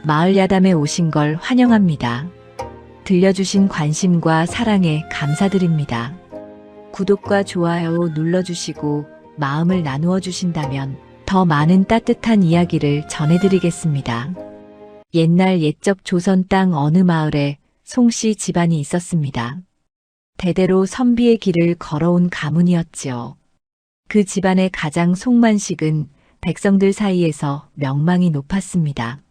마을 야담에 오신 걸 환영합니다. 들려주신 관심과 사랑에 감사드립니다. 구독과 좋아요 눌러주시고 마음을 나누어 주신다면 더 많은 따뜻한 이야기를 전해드리겠습니다. 옛날 옛적 조선 땅 어느 마을에 송씨 집안이 있었습니다. 대대로 선비의 길을 걸어온 가문이었지요. 그 집안의 가장 송만식은 백성들 사이에서 명망이 높았습니다.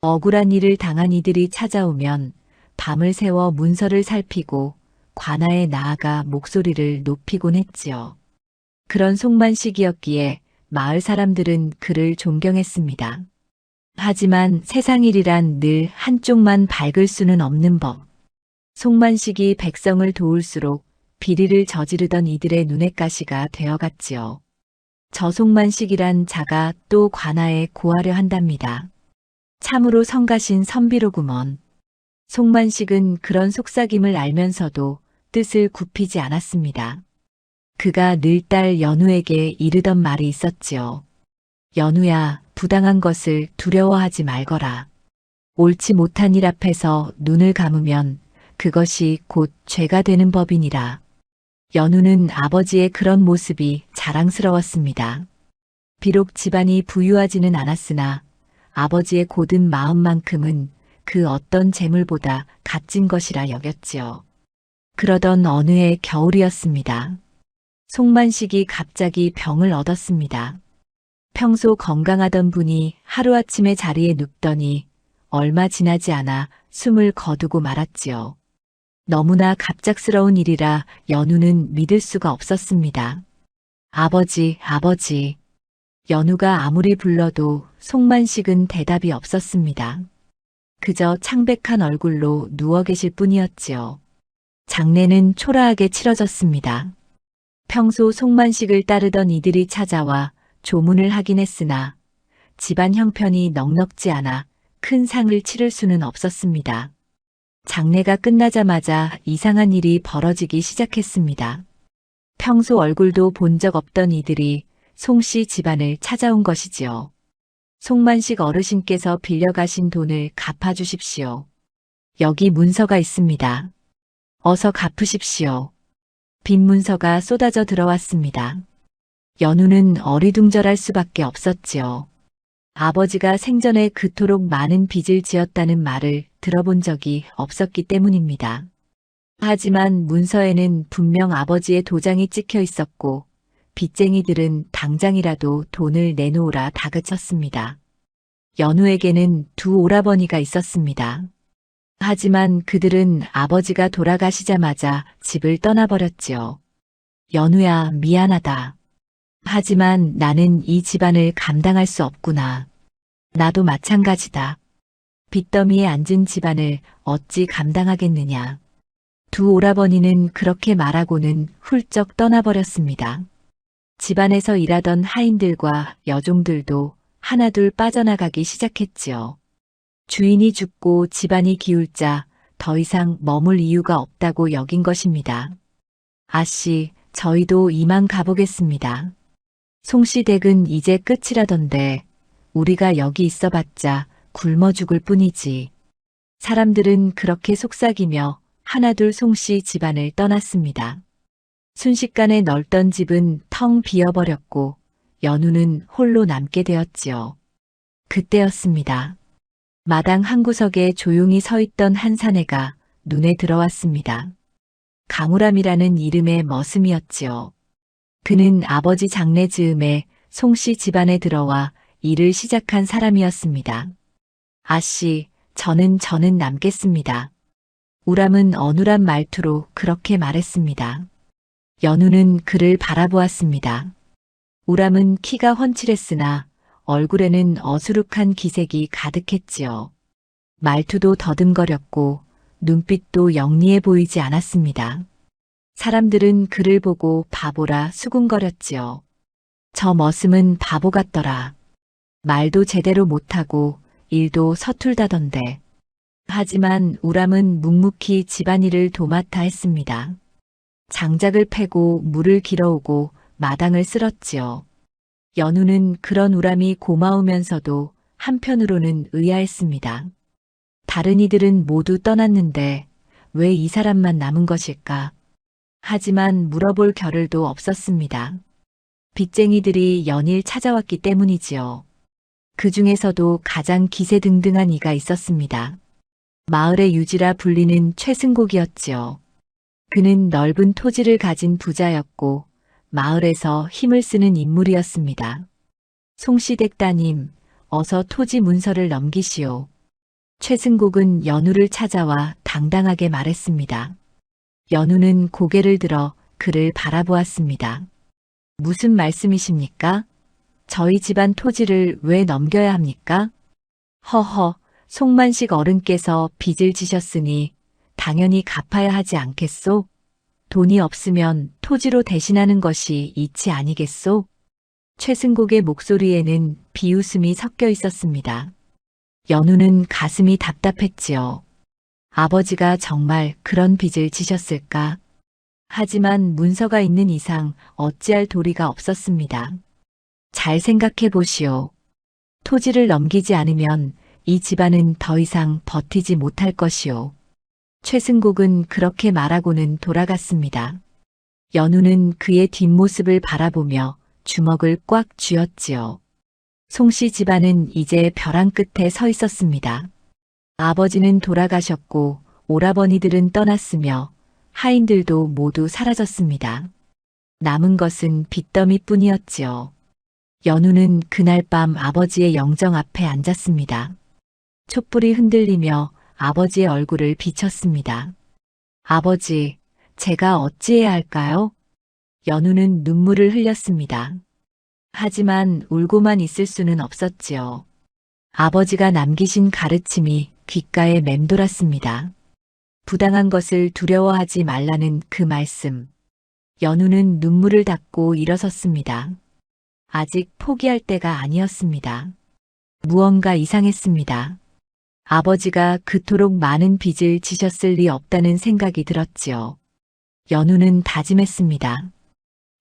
억울한 일을 당한 이들이 찾아오면 밤을 새워 문서를 살피고 관아에 나아가 목소리를 높이곤 했지요. 그런 송만식이었기에 마을 사람들은 그를 존경했습니다. 하지만 세상 일이란 늘 한쪽만 밝을 수는 없는 법. 송만식이 백성을 도울수록 비리를 저지르던 이들의 눈의 가시가 되어갔지요. 저 송만식이란 자가 또 관아에 고하려 한답니다. 참으로 성가신 선비로구먼. 송만식은 그런 속삭임을 알면서도 뜻을 굽히지 않았습니다. 그가 늘 딸 연우에게 이르던 말이 있었지요. 연우야, 부당한 것을 두려워하지 말거라. 옳지 못한 일 앞에서 눈을 감으면 그것이 곧 죄가 되는 법이니라. 연우는 아버지의 그런 모습이 자랑스러웠습니다. 비록 집안이 부유하지는 않았으나 아버지의 고든 마음만큼은 그 어떤 재물보다 값진 것이라 여겼지요. 그러던 어느 해 겨울이었습니다. 송만식이 갑자기 병을 얻었습니다. 평소 건강하던 분이 하루아침에 자리에 눕더니 얼마 지나지 않아 숨을 거두고 말았지요. 너무나 갑작스러운 일이라 연우는 믿을 수가 없었습니다. 아버지, 아버지. 연우가 아무리 불러도 송만식은 대답이 없었습니다. 그저 창백한 얼굴로 누워 계실 뿐이었지요. 장례는 초라하게 치러졌습니다. 평소 송만식을 따르던 이들이 찾아와 조문을 하긴 했으나 집안 형편이 넉넉지 않아 큰 상을 치를 수는 없었습니다. 장례가 끝나자마자 이상한 일이 벌어지기 시작했습니다. 평소 얼굴도 본 적 없던 이들이 송씨 집안을 찾아온 것이지요. 송만식 어르신께서 빌려가신 돈을 갚아주십시오. 여기 문서가 있습니다. 어서 갚으십시오. 빈 문서가 쏟아져 들어왔습니다. 연우는 어리둥절할 수밖에 없었지요. 아버지가 생전에 그토록 많은 빚을 지었다는 말을 들어본 적이 없었기 때문입니다. 하지만 문서에는 분명 아버지의 도장이 찍혀 있었고 빚쟁이들은 당장이라도 돈을 내놓으라 다그쳤습니다. 연우에게는 두 오라버니가 있었습니다. 하지만 그들은 아버지가 돌아가시자마자 집을 떠나버렸지요. 연우야, 미안하다. 하지만 나는 이 집안을 감당할 수 없구나. 나도 마찬가지다. 빚더미에 앉은 집안을 어찌 감당하겠느냐. 두 오라버니는 그렇게 말하고는 훌쩍 떠나버렸습니다. 집안에서 일하던 하인들과 여종들도 하나둘 빠져나가기 시작했지요. 주인이 죽고 집안이 기울자 더 이상 머물 이유가 없다고 여긴 것입니다. 아씨, 저희도 이만 가보겠습니다. 송씨 댁은 이제 끝이라던데 우리가 여기 있어봤자 굶어 죽을 뿐이지. 사람들은 그렇게 속삭이며 하나둘 송씨 집안을 떠났습니다. 순식간에 넓던 집은 텅 비어버렸고 연우는 홀로 남게 되었지요. 그때였습니다. 마당 한 구석에 조용히 서 있던 한 사내가 눈에 들어왔습니다. 강우람이라는 이름의 머슴이었지요. 그는 아버지 장례 즈음에 송씨 집안에 들어와 일을 시작한 사람이었습니다. 아씨, 저는 남겠습니다. 우람은 어눌한 말투로 그렇게 말했습니다. 연우는 그를 바라보았습니다. 우람은 키가 훤칠했으나 얼굴에는 어수룩한 기색이 가득했지요. 말투도 더듬거렸고 눈빛도 영리해 보이지 않았습니다. 사람들은 그를 보고 바보라 수군거렸지요. 저 머슴은 바보 같더라. 말도 제대로 못하고 일도 서툴다던데. 하지만 우람은 묵묵히 집안일을 도맡아 했습니다. 장작을 패고 물을 길어오고 마당을 쓸었지요. 연우는 그런 우람이 고마우면서도 한편으로는 의아했습니다. 다른 이들은 모두 떠났는데 왜 이 사람만 남은 것일까? 하지만 물어볼 겨를도 없었습니다. 빚쟁이들이 연일 찾아왔기 때문이지요. 그 중에서도 가장 기세등등한 이가 있었습니다. 마을의 유지라 불리는 최승곡이었지요. 그는 넓은 토지를 가진 부자였고 마을에서 힘을 쓰는 인물이었습니다. 송시댁 따님, 어서 토지 문서를 넘기시오. 최승곡은 연우를 찾아와 당당하게 말했습니다. 연우는 고개를 들어 그를 바라보았습니다. 무슨 말씀이십니까? 저희 집안 토지를 왜 넘겨야 합니까? 허허, 송만식 어른께서 빚을 지셨으니 당연히 갚아야 하지 않겠소? 돈이 없으면 토지로 대신하는 것이 이치 아니겠소? 최승곡의 목소리에는 비웃음이 섞여 있었습니다. 연우는 가슴이 답답했지요. 아버지가 정말 그런 빚을 지셨을까? 하지만 문서가 있는 이상 어찌할 도리가 없었습니다. 잘 생각해 보시오. 토지를 넘기지 않으면 이 집안은 더 이상 버티지 못할 것이오. 최승곡은 그렇게 말하고는 돌아갔습니다. 연우는 그의 뒷모습을 바라보며 주먹을 꽉 쥐었지요. 송씨 집안은 이제 벼랑 끝에 서 있었습니다. 아버지는 돌아가셨고 오라버니들은 떠났으며 하인들도 모두 사라졌습니다. 남은 것은 빚더미뿐이었지요. 연우는 그날 밤 아버지의 영정 앞에 앉았습니다. 촛불이 흔들리며 아버지의 얼굴을 비쳤습니다. 아버지, 제가 어찌해야 할까요? 연우는 눈물을 흘렸습니다. 하지만 울고만 있을 수는 없었지요. 아버지가 남기신 가르침이 귓가에 맴돌았습니다. 부당한 것을 두려워하지 말라는 그 말씀. 연우는 눈물을 닦고 일어섰습니다. 아직 포기할 때가 아니었습니다. 무언가 이상했습니다. 아버지가 그토록 많은 빚을 지셨을 리 없다는 생각이 들었지요. 연우는 다짐했습니다.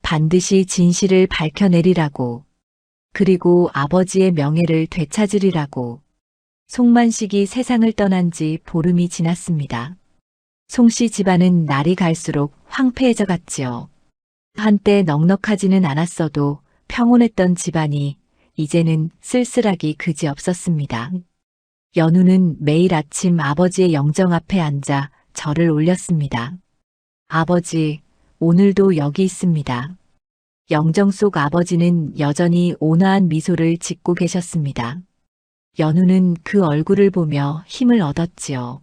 반드시 진실을 밝혀내리라고. 그리고 아버지의 명예를 되찾으리라고. 송만식이 세상을 떠난 지 보름이 지났습니다. 송씨 집안은 날이 갈수록 황폐해져 갔지요. 한때 넉넉하지는 않았어도 평온했던 집안이 이제는 쓸쓸하기 그지없었습니다. 연우는 매일 아침 아버지의 영정 앞에 앉아 절을 올렸습니다. 아버지, 오늘도 여기 있습니다. 영정 속 아버지는 여전히 온화한 미소를 짓고 계셨습니다. 연우는 그 얼굴을 보며 힘을 얻었지요.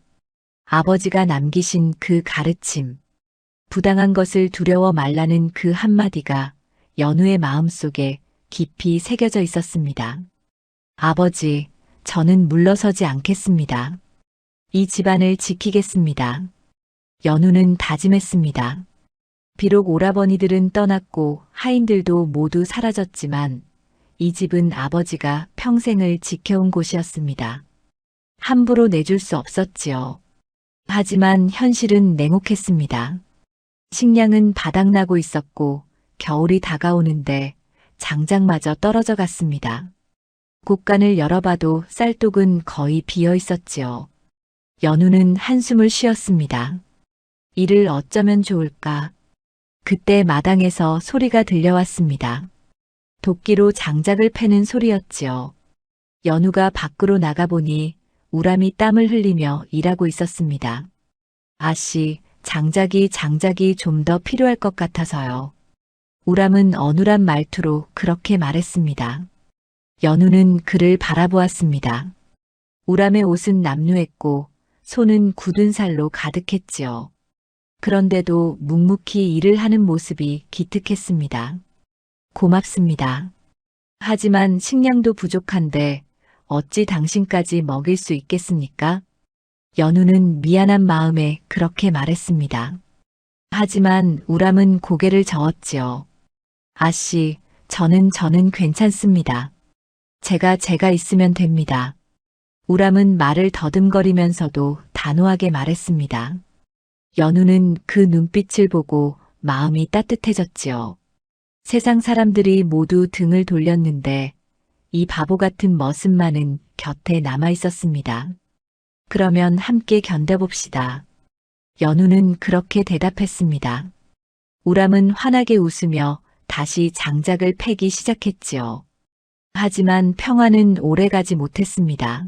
아버지가 남기신 그 가르침, 부당한 것을 두려워 말라는 그 한마디가 연우의 마음속에 깊이 새겨져 있었습니다. 아버지, 저는 물러서지 않겠습니다. 이 집안을 지키겠습니다. 연우는 다짐했습니다. 비록 오라버니들은 떠났고 하인들도 모두 사라졌지만 이 집은 아버지가 평생을 지켜온 곳이었습니다. 함부로 내줄 수 없었지요. 하지만 현실은 냉혹했습니다. 식량은 바닥나고 있었고 겨울이 다가오는데 장작마저 떨어져 갔습니다. 곳간을 열어봐도 쌀독은 거의 비어 있었지요. 연우는 한숨을 쉬었습니다. 이를 어쩌면 좋을까? 그때 마당에서 소리가 들려왔습니다. 도끼로 장작을 패는 소리였지요. 연우가 밖으로 나가보니 우람이 땀을 흘리며 일하고 있었습니다. 아씨, 장작이 좀 더 필요할 것 같아서요. 우람은 어눌한 말투로 그렇게 말했습니다. 연우는 그를 바라보았습니다. 우람의 옷은 남루했고 손은 굳은 살로 가득했지요. 그런데도 묵묵히 일을 하는 모습이 기특했습니다. 고맙습니다. 하지만 식량도 부족한데 어찌 당신까지 먹일 수 있겠습니까? 연우는 미안한 마음에 그렇게 말했습니다. 하지만 우람은 고개를 저었지요. 아씨, 저는 괜찮습니다. 제가 있으면 됩니다. 우람은 말을 더듬거리면서도 단호하게 말했습니다. 연우는 그 눈빛을 보고 마음이 따뜻해졌지요. 세상 사람들이 모두 등을 돌렸는데 이 바보 같은 머슴만은 곁에 남아 있었습니다. 그러면 함께 견뎌봅시다. 연우는 그렇게 대답했습니다. 우람은 환하게 웃으며 다시 장작을 패기 시작했지요. 하지만 평화는 오래가지 못했습니다.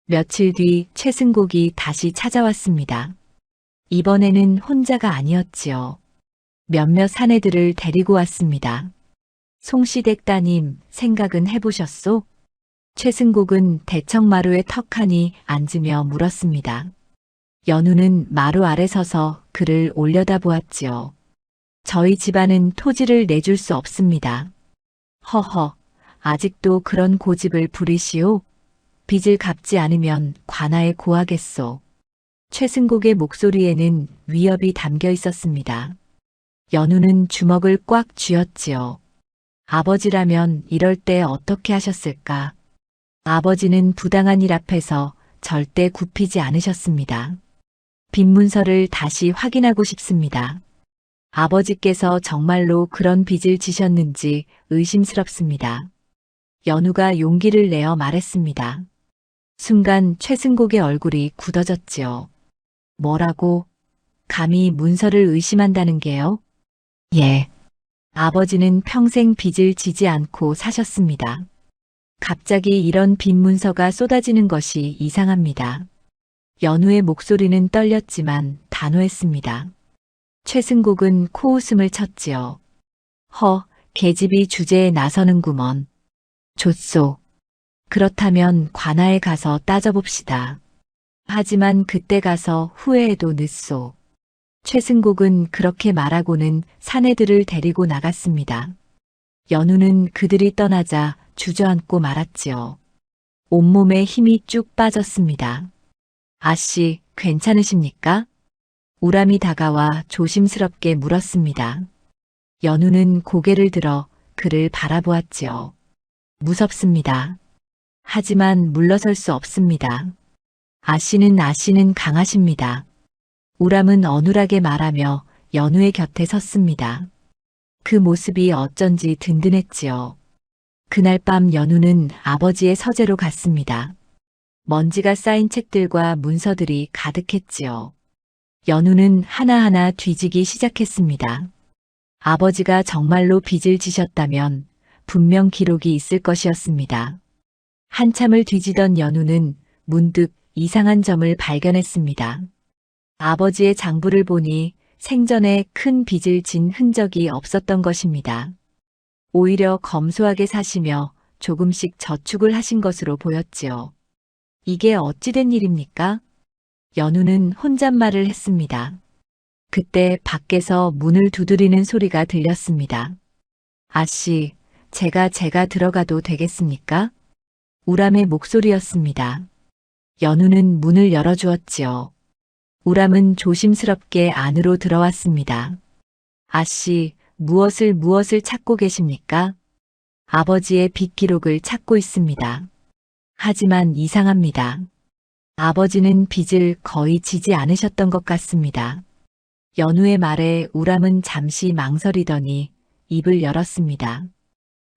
며칠 뒤 최승곡이 다시 찾아왔습니다. 이번에는 혼자가 아니었지요. 몇몇 사내들을 데리고 왔습니다. 송시댁 따님, 생각은 해보셨소? 최승곡은 대청마루에 턱하니 앉으며 물었습니다. 연우는 마루 아래 서서 그를 올려다보았지요. 저희 집안은 토지를 내줄 수 없습니다. 허허, 아직도 그런 고집을 부리시오? 빚을 갚지 않으면 관아에 고하겠소. 최승곡의 목소리에는 위협이 담겨 있었습니다. 연우는 주먹을 꽉 쥐었지요. 아버지라면 이럴 때 어떻게 하셨을까? 아버지는 부당한 일 앞에서 절대 굽히지 않으셨습니다. 빚 문서를 다시 확인하고 싶습니다. 아버지께서 정말로 그런 빚을 지셨는지 의심스럽습니다. 연우가 용기를 내어 말했습니다. 순간 최승곡의 얼굴이 굳어졌지요. 뭐라고? 감히 문서를 의심한다는 게요? 예. 아버지는 평생 빚을 지지 않고 사셨습니다. 갑자기 이런 빚 문서가 쏟아지는 것이 이상합니다. 연우의 목소리는 떨렸지만 단호했습니다. 최승곡은 코웃음을 쳤지요. 계집이 주제에 나서는구먼. 좋소. 그렇다면 관아에 가서 따져봅시다. 하지만 그때 가서 후회해도 늦소. 최승곡은 그렇게 말하고는 사내들을 데리고 나갔습니다. 연우는 그들이 떠나자 주저앉고 말았지요. 온몸에 힘이 쭉 빠졌습니다. 아씨, 괜찮으십니까? 우람이 다가와 조심스럽게 물었습니다. 연우는 고개를 들어 그를 바라보았지요. 무섭습니다. 하지만 물러설 수 없습니다. 아씨는 강하십니다. 우람은 어눌하게 말하며 연우의 곁에 섰습니다. 그 모습이 어쩐지 든든했지요. 그날 밤 연우는 아버지의 서재로 갔습니다. 먼지가 쌓인 책들과 문서들이 가득했지요. 연우는 하나하나 뒤지기 시작했습니다. 아버지가 정말로 빚을 지셨다면 분명 기록이 있을 것이었습니다. 한참을 뒤지던 연우는 문득 이상한 점을 발견했습니다. 아버지의 장부를 보니 생전에 큰 빚을 진 흔적이 없었던 것입니다. 오히려 검소하게 사시며 조금씩 저축을 하신 것으로 보였지요. 이게 어찌된 일입니까? 연우는 혼잣말을 했습니다. 그때 밖에서 문을 두드리는 소리가 들렸습니다. 아씨, 제가 들어가도 되겠습니까? 우람의 목소리였습니다. 연우는 문을 열어주었지요. 우람은 조심스럽게 안으로 들어왔습니다. 아씨, 무엇을 찾고 계십니까? 아버지의 빚 기록을 찾고 있습니다. 하지만 이상합니다. 아버지는 빚을 거의 지지 않으셨던 것 같습니다. 연우의 말에 우람은 잠시 망설이더니 입을 열었습니다.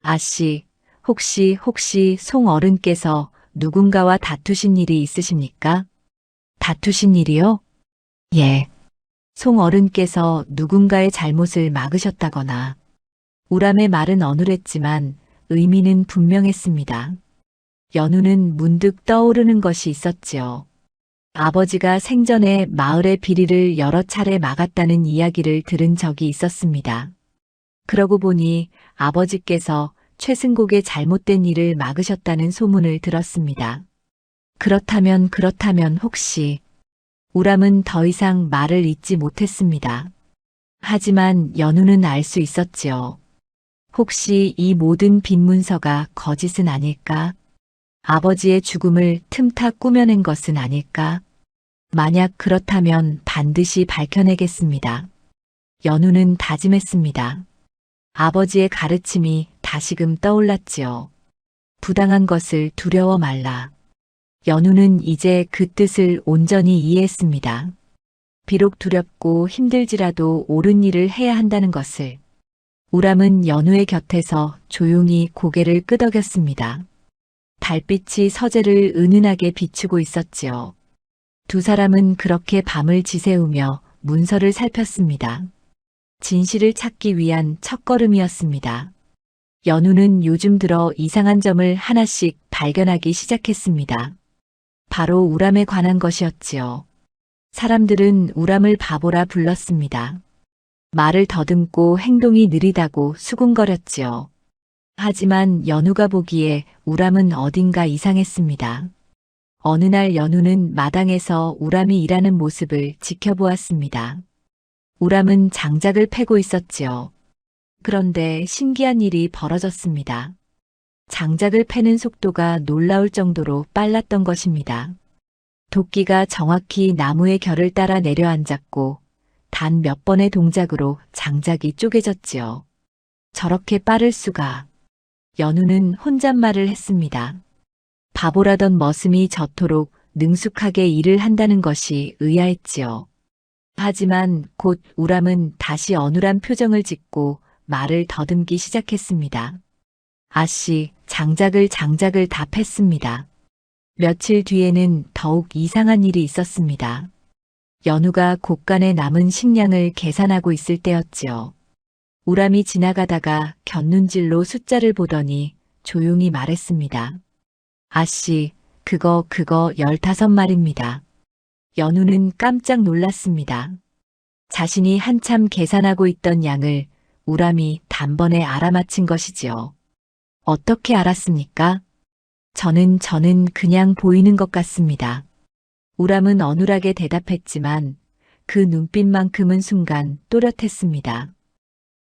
아씨, 혹시 송 어른께서 누군가와 다투신 일이 있으십니까? 다투신 일이요? 예. 송 어른께서 누군가의 잘못을 막으셨다거나. 우람의 말은 어눌했지만 의미는 분명했습니다. 연우는 문득 떠오르는 것이 있었지요. 아버지가 생전에 마을의 비리를 여러 차례 막았다는 이야기를 들은 적이 있었습니다. 그러고 보니 아버지께서 최승곡의 잘못된 일을 막으셨다는 소문을 들었습니다. 그렇다면 혹시 우람은 더 이상 말을 잇지 못했습니다. 하지만 연우는 알 수 있었지요. 혹시 이 모든 빚 문서가 거짓은 아닐까? 아버지의 죽음을 틈타 꾸며낸 것은 아닐까? 만약 그렇다면 반드시 밝혀내겠습니다. 연우는 다짐했습니다. 아버지의 가르침이 다시금 떠올랐지요. 부당한 것을 두려워 말라. 연우는 이제 그 뜻을 온전히 이해했습니다. 비록 두렵고 힘들지라도 옳은 일을 해야 한다는 것을. 우람은 연우의 곁에서 조용히 고개를 끄덕였습니다. 달빛이 서재를 은은하게 비추고 있었지요. 두 사람은 그렇게 밤을 지새우며 문서를 살폈습니다. 진실을 찾기 위한 첫걸음이었습니다. 연우는 요즘 들어 이상한 점을 하나씩 발견하기 시작했습니다. 바로 우람에 관한 것이었지요. 사람들은 우람을 바보라 불렀습니다. 말을 더듬고 행동이 느리다고 수군거렸지요. 하지만 연우가 보기에 우람은 어딘가 이상했습니다. 어느 날 연우는 마당에서 우람이 일하는 모습을 지켜보았습니다. 우람은 장작을 패고 있었지요. 그런데 신기한 일이 벌어졌습니다. 장작을 패는 속도가 놀라울 정도로 빨랐던 것입니다. 도끼가 정확히 나무의 결을 따라 내려앉았고 단 몇 번의 동작으로 장작이 쪼개졌지요. 저렇게 빠를 수가. 연우는 혼잣말을 했습니다. 바보라던 머슴이 저토록 능숙하게 일을 한다는 것이 의아했지요. 하지만 곧 우람은 다시 어눌한 표정을 짓고 말을 더듬기 시작했습니다. 아씨, 장작을 다 팼습니다. 며칠 뒤에는 더욱 이상한 일이 있었습니다. 연우가 곳간에 남은 식량을 계산하고 있을 때였지요. 우람이 지나가다가 곁눈질로 숫자를 보더니 조용히 말했습니다. 아씨, 그거 15마리입니다. 연우는 깜짝 놀랐습니다. 자신이 한참 계산하고 있던 양을 우람이 단번에 알아맞힌 것이지요. 어떻게 알았습니까? 저는 그냥 보이는 것 같습니다. 우람은 어눌하게 대답했지만 그 눈빛만큼은 순간 또렷했습니다.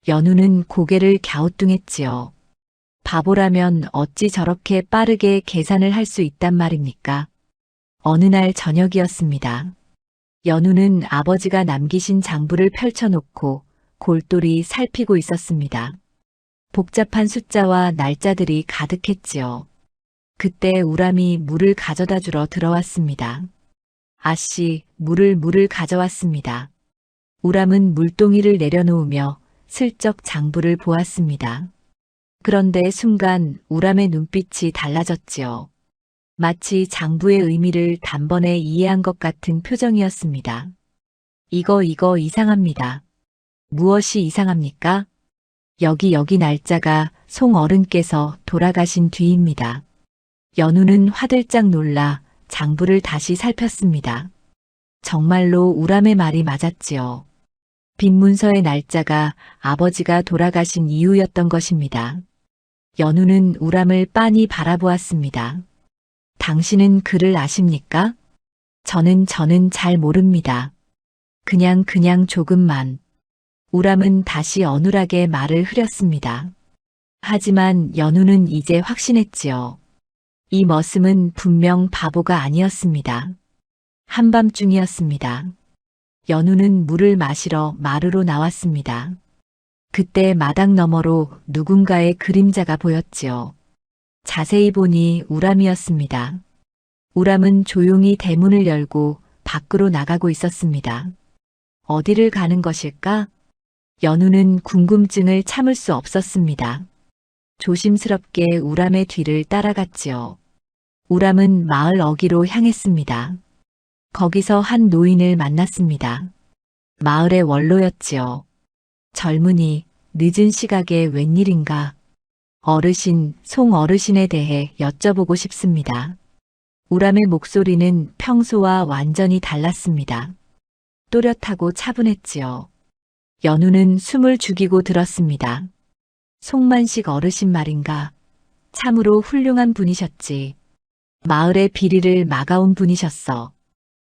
연우는 고개를 갸우뚱했지요. 바보라면 어찌 저렇게 빠르게 계산을 할 수 있단 말입니까? 어느 날 저녁이었습니다. 연우는 아버지가 남기신 장부를 펼쳐놓고 골똘히 살피고 있었습니다. 복잡한 숫자와 날짜들이 가득했지요. 그때 우람이 물을 가져다 주러 들어왔습니다. 아씨, 물을 가져왔습니다. 우람은 물동이를 내려놓으며 슬쩍 장부를 보았습니다. 그런데 순간 우람의 눈빛이 달라졌지요. 마치 장부의 의미를 단번에 이해한 것 같은 표정이었습니다. 이거 이상합니다. 무엇이 이상합니까? 여기 날짜가 송 어른께서 돌아가신 뒤입니다. 연우는 화들짝 놀라 장부를 다시 살폈습니다. 정말로 우람의 말이 맞았지요. 빈 문서의 날짜가 아버지가 돌아가신 이후였던 것입니다. 연우는 우람을 빤히 바라보았습니다. 당신은 그를 아십니까? 저는 잘 모릅니다. 그냥 조금만. 우람은 다시 어눌하게 말을 흐렸습니다. 하지만 연우는 이제 확신했지요. 이 머슴은 분명 바보가 아니었습니다. 한밤중이었습니다. 연우는 물을 마시러 마루로 나왔습니다. 그때 마당 너머로 누군가의 그림자가 보였지요. 자세히 보니 우람이었습니다. 우람은 조용히 대문을 열고 밖으로 나가고 있었습니다. 어디를 가는 것일까? 연우는 궁금증을 참을 수 없었습니다. 조심스럽게 우람의 뒤를 따라갔지요. 우람은 마을 어귀로 향했습니다. 거기서 한 노인을 만났습니다. 마을의 원로였지요. 젊은이, 늦은 시각에 웬일인가. 어르신, 송 어르신에 대해 여쭤보고 싶습니다. 우람의 목소리는 평소와 완전히 달랐습니다. 또렷하고 차분했지요. 연우는 숨을 죽이고 들었습니다. 송만식 어르신 말인가. 참으로 훌륭한 분이셨지. 마을의 비리를 막아온 분이셨어.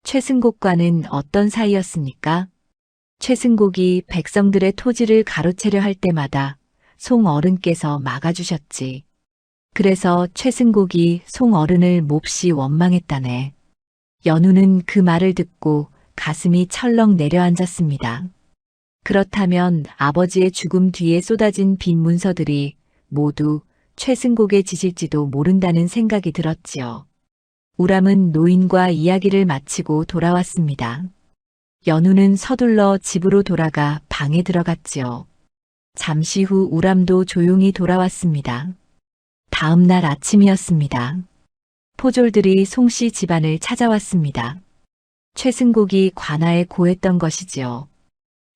최승곡과는 어떤 사이였습니까? 최승곡이 백성들의 토지를 가로채려 할 때마다 송 어른께서 막아주셨지. 그래서 최승곡이 송 어른을 몹시 원망했다네. 연우는 그 말을 듣고 가슴이 철렁 내려앉았습니다. 그렇다면 아버지의 죽음 뒤에 쏟아진 빈 문서들이 모두 최승곡의 짓일지도 모른다는 생각이 들었지요. 우람은 노인과 이야기를 마치고 돌아왔습니다. 연우는 서둘러 집으로 돌아가 방에 들어갔지요. 잠시 후 우람도 조용히 돌아왔습니다. 다음 날 아침이었습니다. 포졸들이 송씨 집안을 찾아왔습니다. 최승곡이 관아에 고했던 것이지요.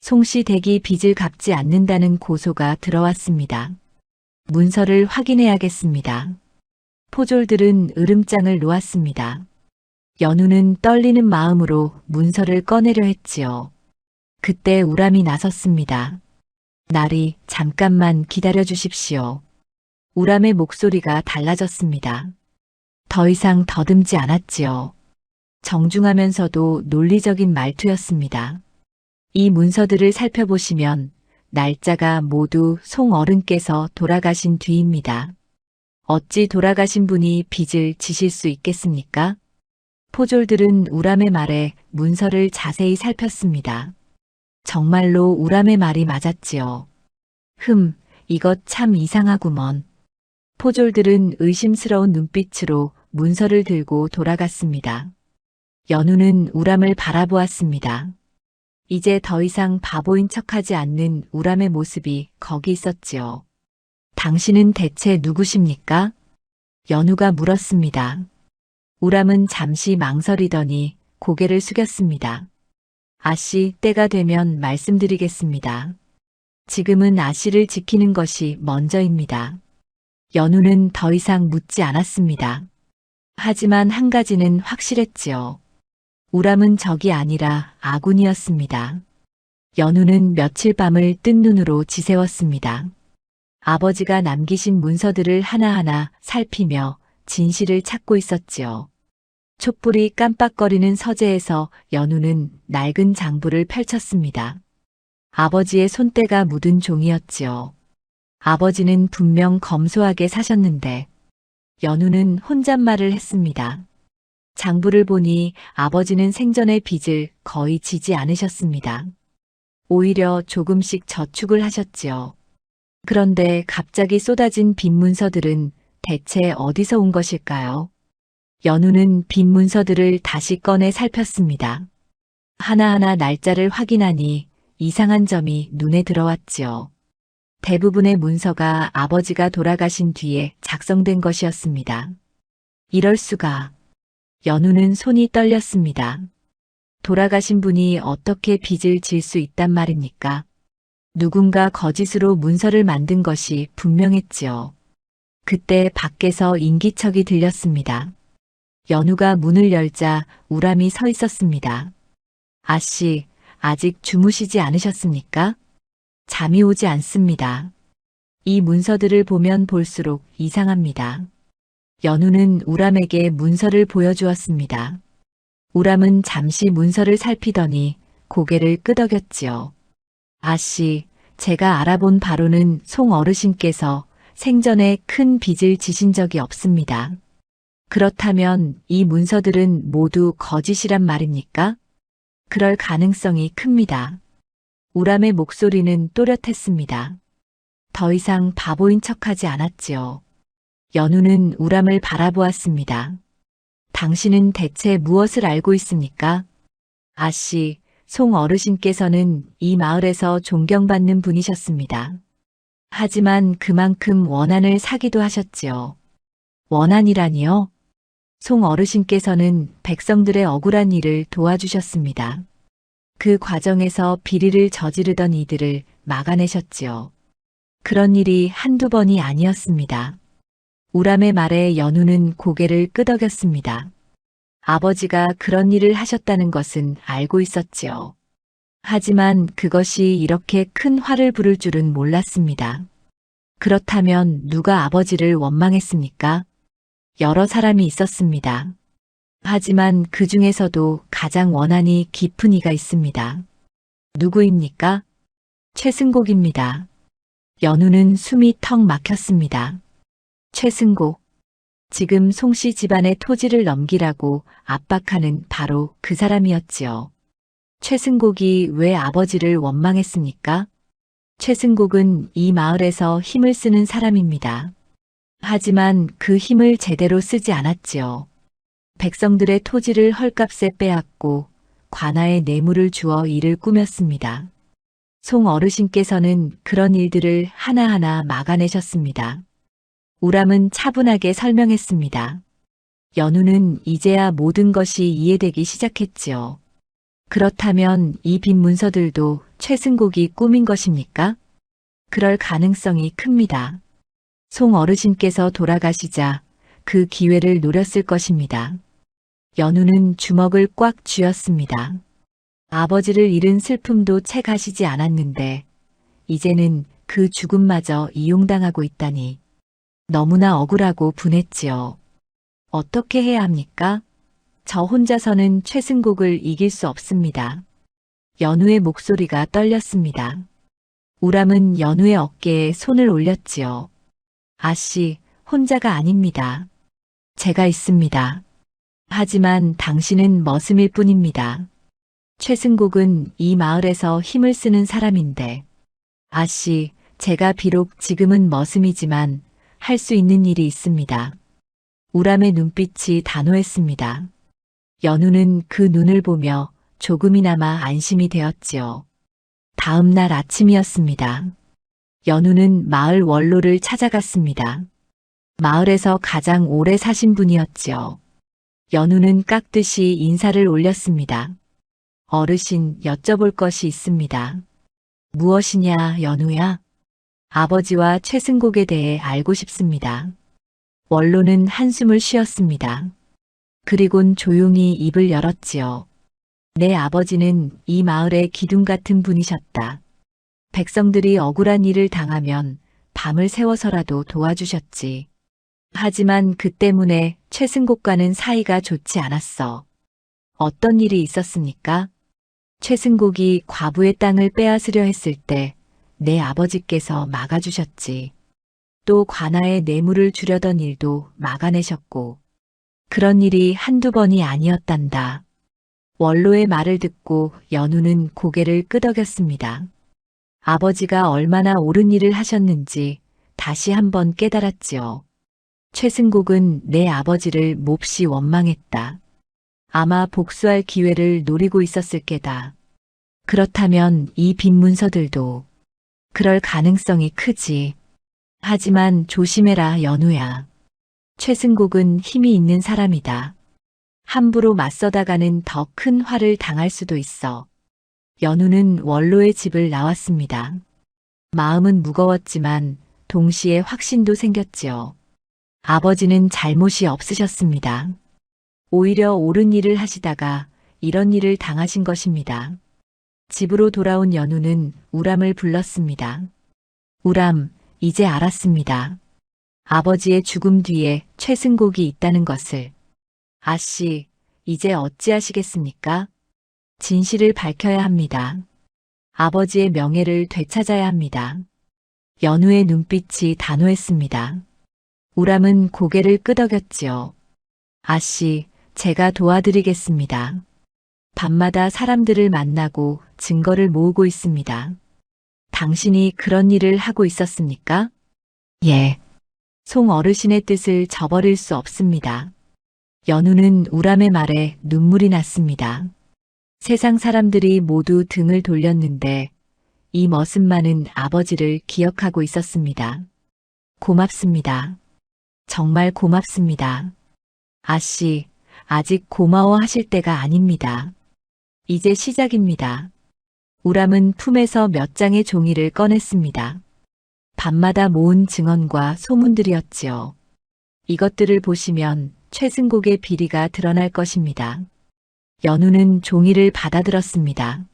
송씨 댁이 빚을 갚지 않는다는 고소가 들어왔습니다. 문서를 확인해야겠습니다. 포졸들은 으름장을 놓았습니다. 연우는 떨리는 마음으로 문서를 꺼내려 했지요. 그때 우람이 나섰습니다. 나리, 잠깐만 기다려 주십시오. 우람의 목소리가 달라졌습니다. 더 이상 더듬지 않았지요. 정중하면서도 논리적인 말투였습니다. 이 문서들을 살펴보시면 날짜가 모두 송 어른께서 돌아가신 뒤입니다. 어찌 돌아가신 분이 빚을 지실 수 있겠습니까? 포졸들은 우람의 말에 문서를 자세히 살폈습니다. 정말로 우람의 말이 맞았지요. 이것 참 이상하구먼. 포졸들은 의심스러운 눈빛으로 문서를 들고 돌아갔습니다. 연우는 우람을 바라보았습니다. 이제 더 이상 바보인 척하지 않는 우람의 모습이 거기 있었지요. 당신은 대체 누구십니까? 연우가 물었습니다. 우람은 잠시 망설이더니 고개를 숙였습니다. 아씨, 때가 되면 말씀드리겠습니다. 지금은 아씨를 지키는 것이 먼저입니다. 연우는 더 이상 묻지 않았습니다. 하지만 한 가지는 확실했지요. 우람은 적이 아니라 아군이었습니다. 연우는 며칠 밤을 뜬 눈으로 지새웠습니다. 아버지가 남기신 문서들을 하나하나 살피며 진실을 찾고 있었지요. 촛불이 깜빡거리는 서재에서 연우는 낡은 장부를 펼쳤습니다. 아버지의 손때가 묻은 종이었지요. 아버지는 분명 검소하게 사셨는데 연우는 혼잣말을 했습니다. 장부를 보니 아버지는 생전의 빚을 거의 지지 않으셨습니다. 오히려 조금씩 저축을 하셨지요. 그런데 갑자기 쏟아진 빚 문서들은 대체 어디서 온 것일까요? 연우는 빚 문서들을 다시 꺼내 살폈습니다. 하나하나 날짜를 확인하니 이상한 점이 눈에 들어왔지요. 대부분의 문서가 아버지가 돌아가신 뒤에 작성된 것이었습니다. 이럴 수가. 연우는 손이 떨렸습니다. 돌아가신 분이 어떻게 빚을 질 수 있단 말입니까? 누군가 거짓으로 문서를 만든 것이 분명했지요. 그때 밖에서 인기척이 들렸습니다. 연우가 문을 열자 우람이 서 있었습니다. 아씨, 아직 주무시지 않으셨습니까? 잠이 오지 않습니다. 이 문서들을 보면 볼수록 이상합니다. 연우는 우람에게 문서를 보여주었습니다. 우람은 잠시 문서를 살피더니 고개를 끄덕였지요. 아씨, 제가 알아본 바로는 송 어르신께서 생전에 큰 빚을 지신 적이 없습니다. 그렇다면 이 문서들은 모두 거짓이란 말입니까? 그럴 가능성이 큽니다. 우람의 목소리는 또렷했습니다. 더 이상 바보인 척하지 않았지요. 연우는 우람을 바라보았습니다. 당신은 대체 무엇을 알고 있습니까? 아씨, 송 어르신께서는 이 마을에서 존경받는 분이셨습니다. 하지만 그만큼 원한을 사기도 하셨지요. 원한이라니요? 송 어르신께서는 백성들의 억울한 일을 도와주셨습니다. 그 과정에서 비리를 저지르던 이들을 막아내셨지요. 그런 일이 한두 번이 아니었습니다. 우람의 말에 연우는 고개를 끄덕였습니다. 아버지가 그런 일을 하셨다는 것은 알고 있었지요. 하지만 그것이 이렇게 큰 화를 부를 줄은 몰랐습니다. 그렇다면 누가 아버지를 원망했습니까? 여러 사람이 있었습니다. 하지만 그 중에서도 가장 원한이 깊은 이가 있습니다. 누구입니까? 최승곡입니다. 연우는 숨이 턱 막혔습니다. 최승곡. 지금 송씨 집안의 토지를 넘기라고 압박하는 바로 그 사람이었지요. 최승곡이 왜 아버지를 원망했습니까? 최승곡은 이 마을에서 힘을 쓰는 사람입니다. 하지만 그 힘을 제대로 쓰지 않았지요. 백성들의 토지를 헐값에 빼앗고 관아에 뇌물을 주어 일을 꾸몄습니다. 송 어르신께서는 그런 일들을 하나하나 막아내셨습니다. 우람은 차분하게 설명했습니다. 연우는 이제야 모든 것이 이해되기 시작했지요. 그렇다면 이 빈 문서들도 최승곡이 꾸민 것입니까? 그럴 가능성이 큽니다. 송 어르신께서 돌아가시자 그 기회를 노렸을 것입니다. 연우는 주먹을 꽉 쥐었습니다. 아버지를 잃은 슬픔도 채 가시지 않았는데 이제는 그 죽음마저 이용당하고 있다니 너무나 억울하고 분했지요. 어떻게 해야 합니까? 저 혼자서는 최승곡을 이길 수 없습니다. 연우의 목소리가 떨렸습니다. 우람은 연우의 어깨에 손을 올렸지요. 아씨, 혼자가 아닙니다. 제가 있습니다. 하지만 당신은 머슴일 뿐입니다. 최승곡은 이 마을에서 힘을 쓰는 사람인데, 아씨, 제가 비록 지금은 머슴이지만 할 수 있는 일이 있습니다. 우람의 눈빛이 단호했습니다. 연우는 그 눈을 보며 조금이나마 안심이 되었지요. 다음 날 아침이었습니다. 연우는 마을 원로를 찾아갔습니다. 마을에서 가장 오래 사신 분이었지요. 연우는 깍듯이 인사를 올렸습니다. 어르신, 여쭤볼 것이 있습니다. 무엇이냐, 연우야? 아버지와 최승곡에 대해 알고 싶습니다. 원로는 한숨을 쉬었습니다. 그리곤 조용히 입을 열었지요. 내 아버지는 이 마을의 기둥 같은 분이셨다. 백성들이 억울한 일을 당하면 밤을 새워서라도 도와주셨지. 하지만 그 때문에 최승곡과는 사이가 좋지 않았어. 어떤 일이 있었습니까? 최승곡이 과부의 땅을 빼앗으려 했을 때 내 아버지께서 막아주셨지. 또 관아에 뇌물을 주려던 일도 막아내셨고 그런 일이 한두 번이 아니었단다. 원로의 말을 듣고 연우는 고개를 끄덕였습니다. 아버지가 얼마나 옳은 일을 하셨는지 다시 한번 깨달았지요. 최승곡은 내 아버지를 몹시 원망했다. 아마 복수할 기회를 노리고 있었을 게다. 그렇다면 이 빈 문서들도 그럴 가능성이 크지. 하지만 조심해라, 연우야. 최승곡은 힘이 있는 사람이다. 함부로 맞서다가는 더 큰 화를 당할 수도 있어. 연우는 원로의 집을 나왔습니다. 마음은 무거웠지만 동시에 확신도 생겼지요. 아버지는 잘못이 없으셨습니다. 오히려 옳은 일을 하시다가 이런 일을 당하신 것입니다. 집으로 돌아온 연우는 우람을 불렀습니다. 우람, 이제 알았습니다. 아버지의 죽음 뒤에 최승곡이 있다는 것을. 아씨, 이제 어찌하시겠습니까? 진실을 밝혀야 합니다. 아버지의 명예를 되찾아야 합니다. 연우의 눈빛이 단호했습니다. 우람은 고개를 끄덕였지요. 아씨, 제가 도와드리겠습니다. 밤마다 사람들을 만나고 증거를 모으고 있습니다. 당신이 그런 일을 하고 있었습니까? 예. 송 어르신의 뜻을 저버릴 수 없습니다. 연우는 우람의 말에 눈물이 났습니다. 세상 사람들이 모두 등을 돌렸는데 이 머슴만은 아버지를 기억하고 있었습니다. 고맙습니다. 정말 고맙습니다. 아씨, 아직 고마워하실 때가 아닙니다. 이제 시작입니다. 우람은 품에서 몇 장의 종이를 꺼냈습니다. 밤마다 모은 증언과 소문들이었지요. 이것들을 보시면 최승곡의 비리가 드러날 것입니다. 연우는 종이를 받아들었습니다.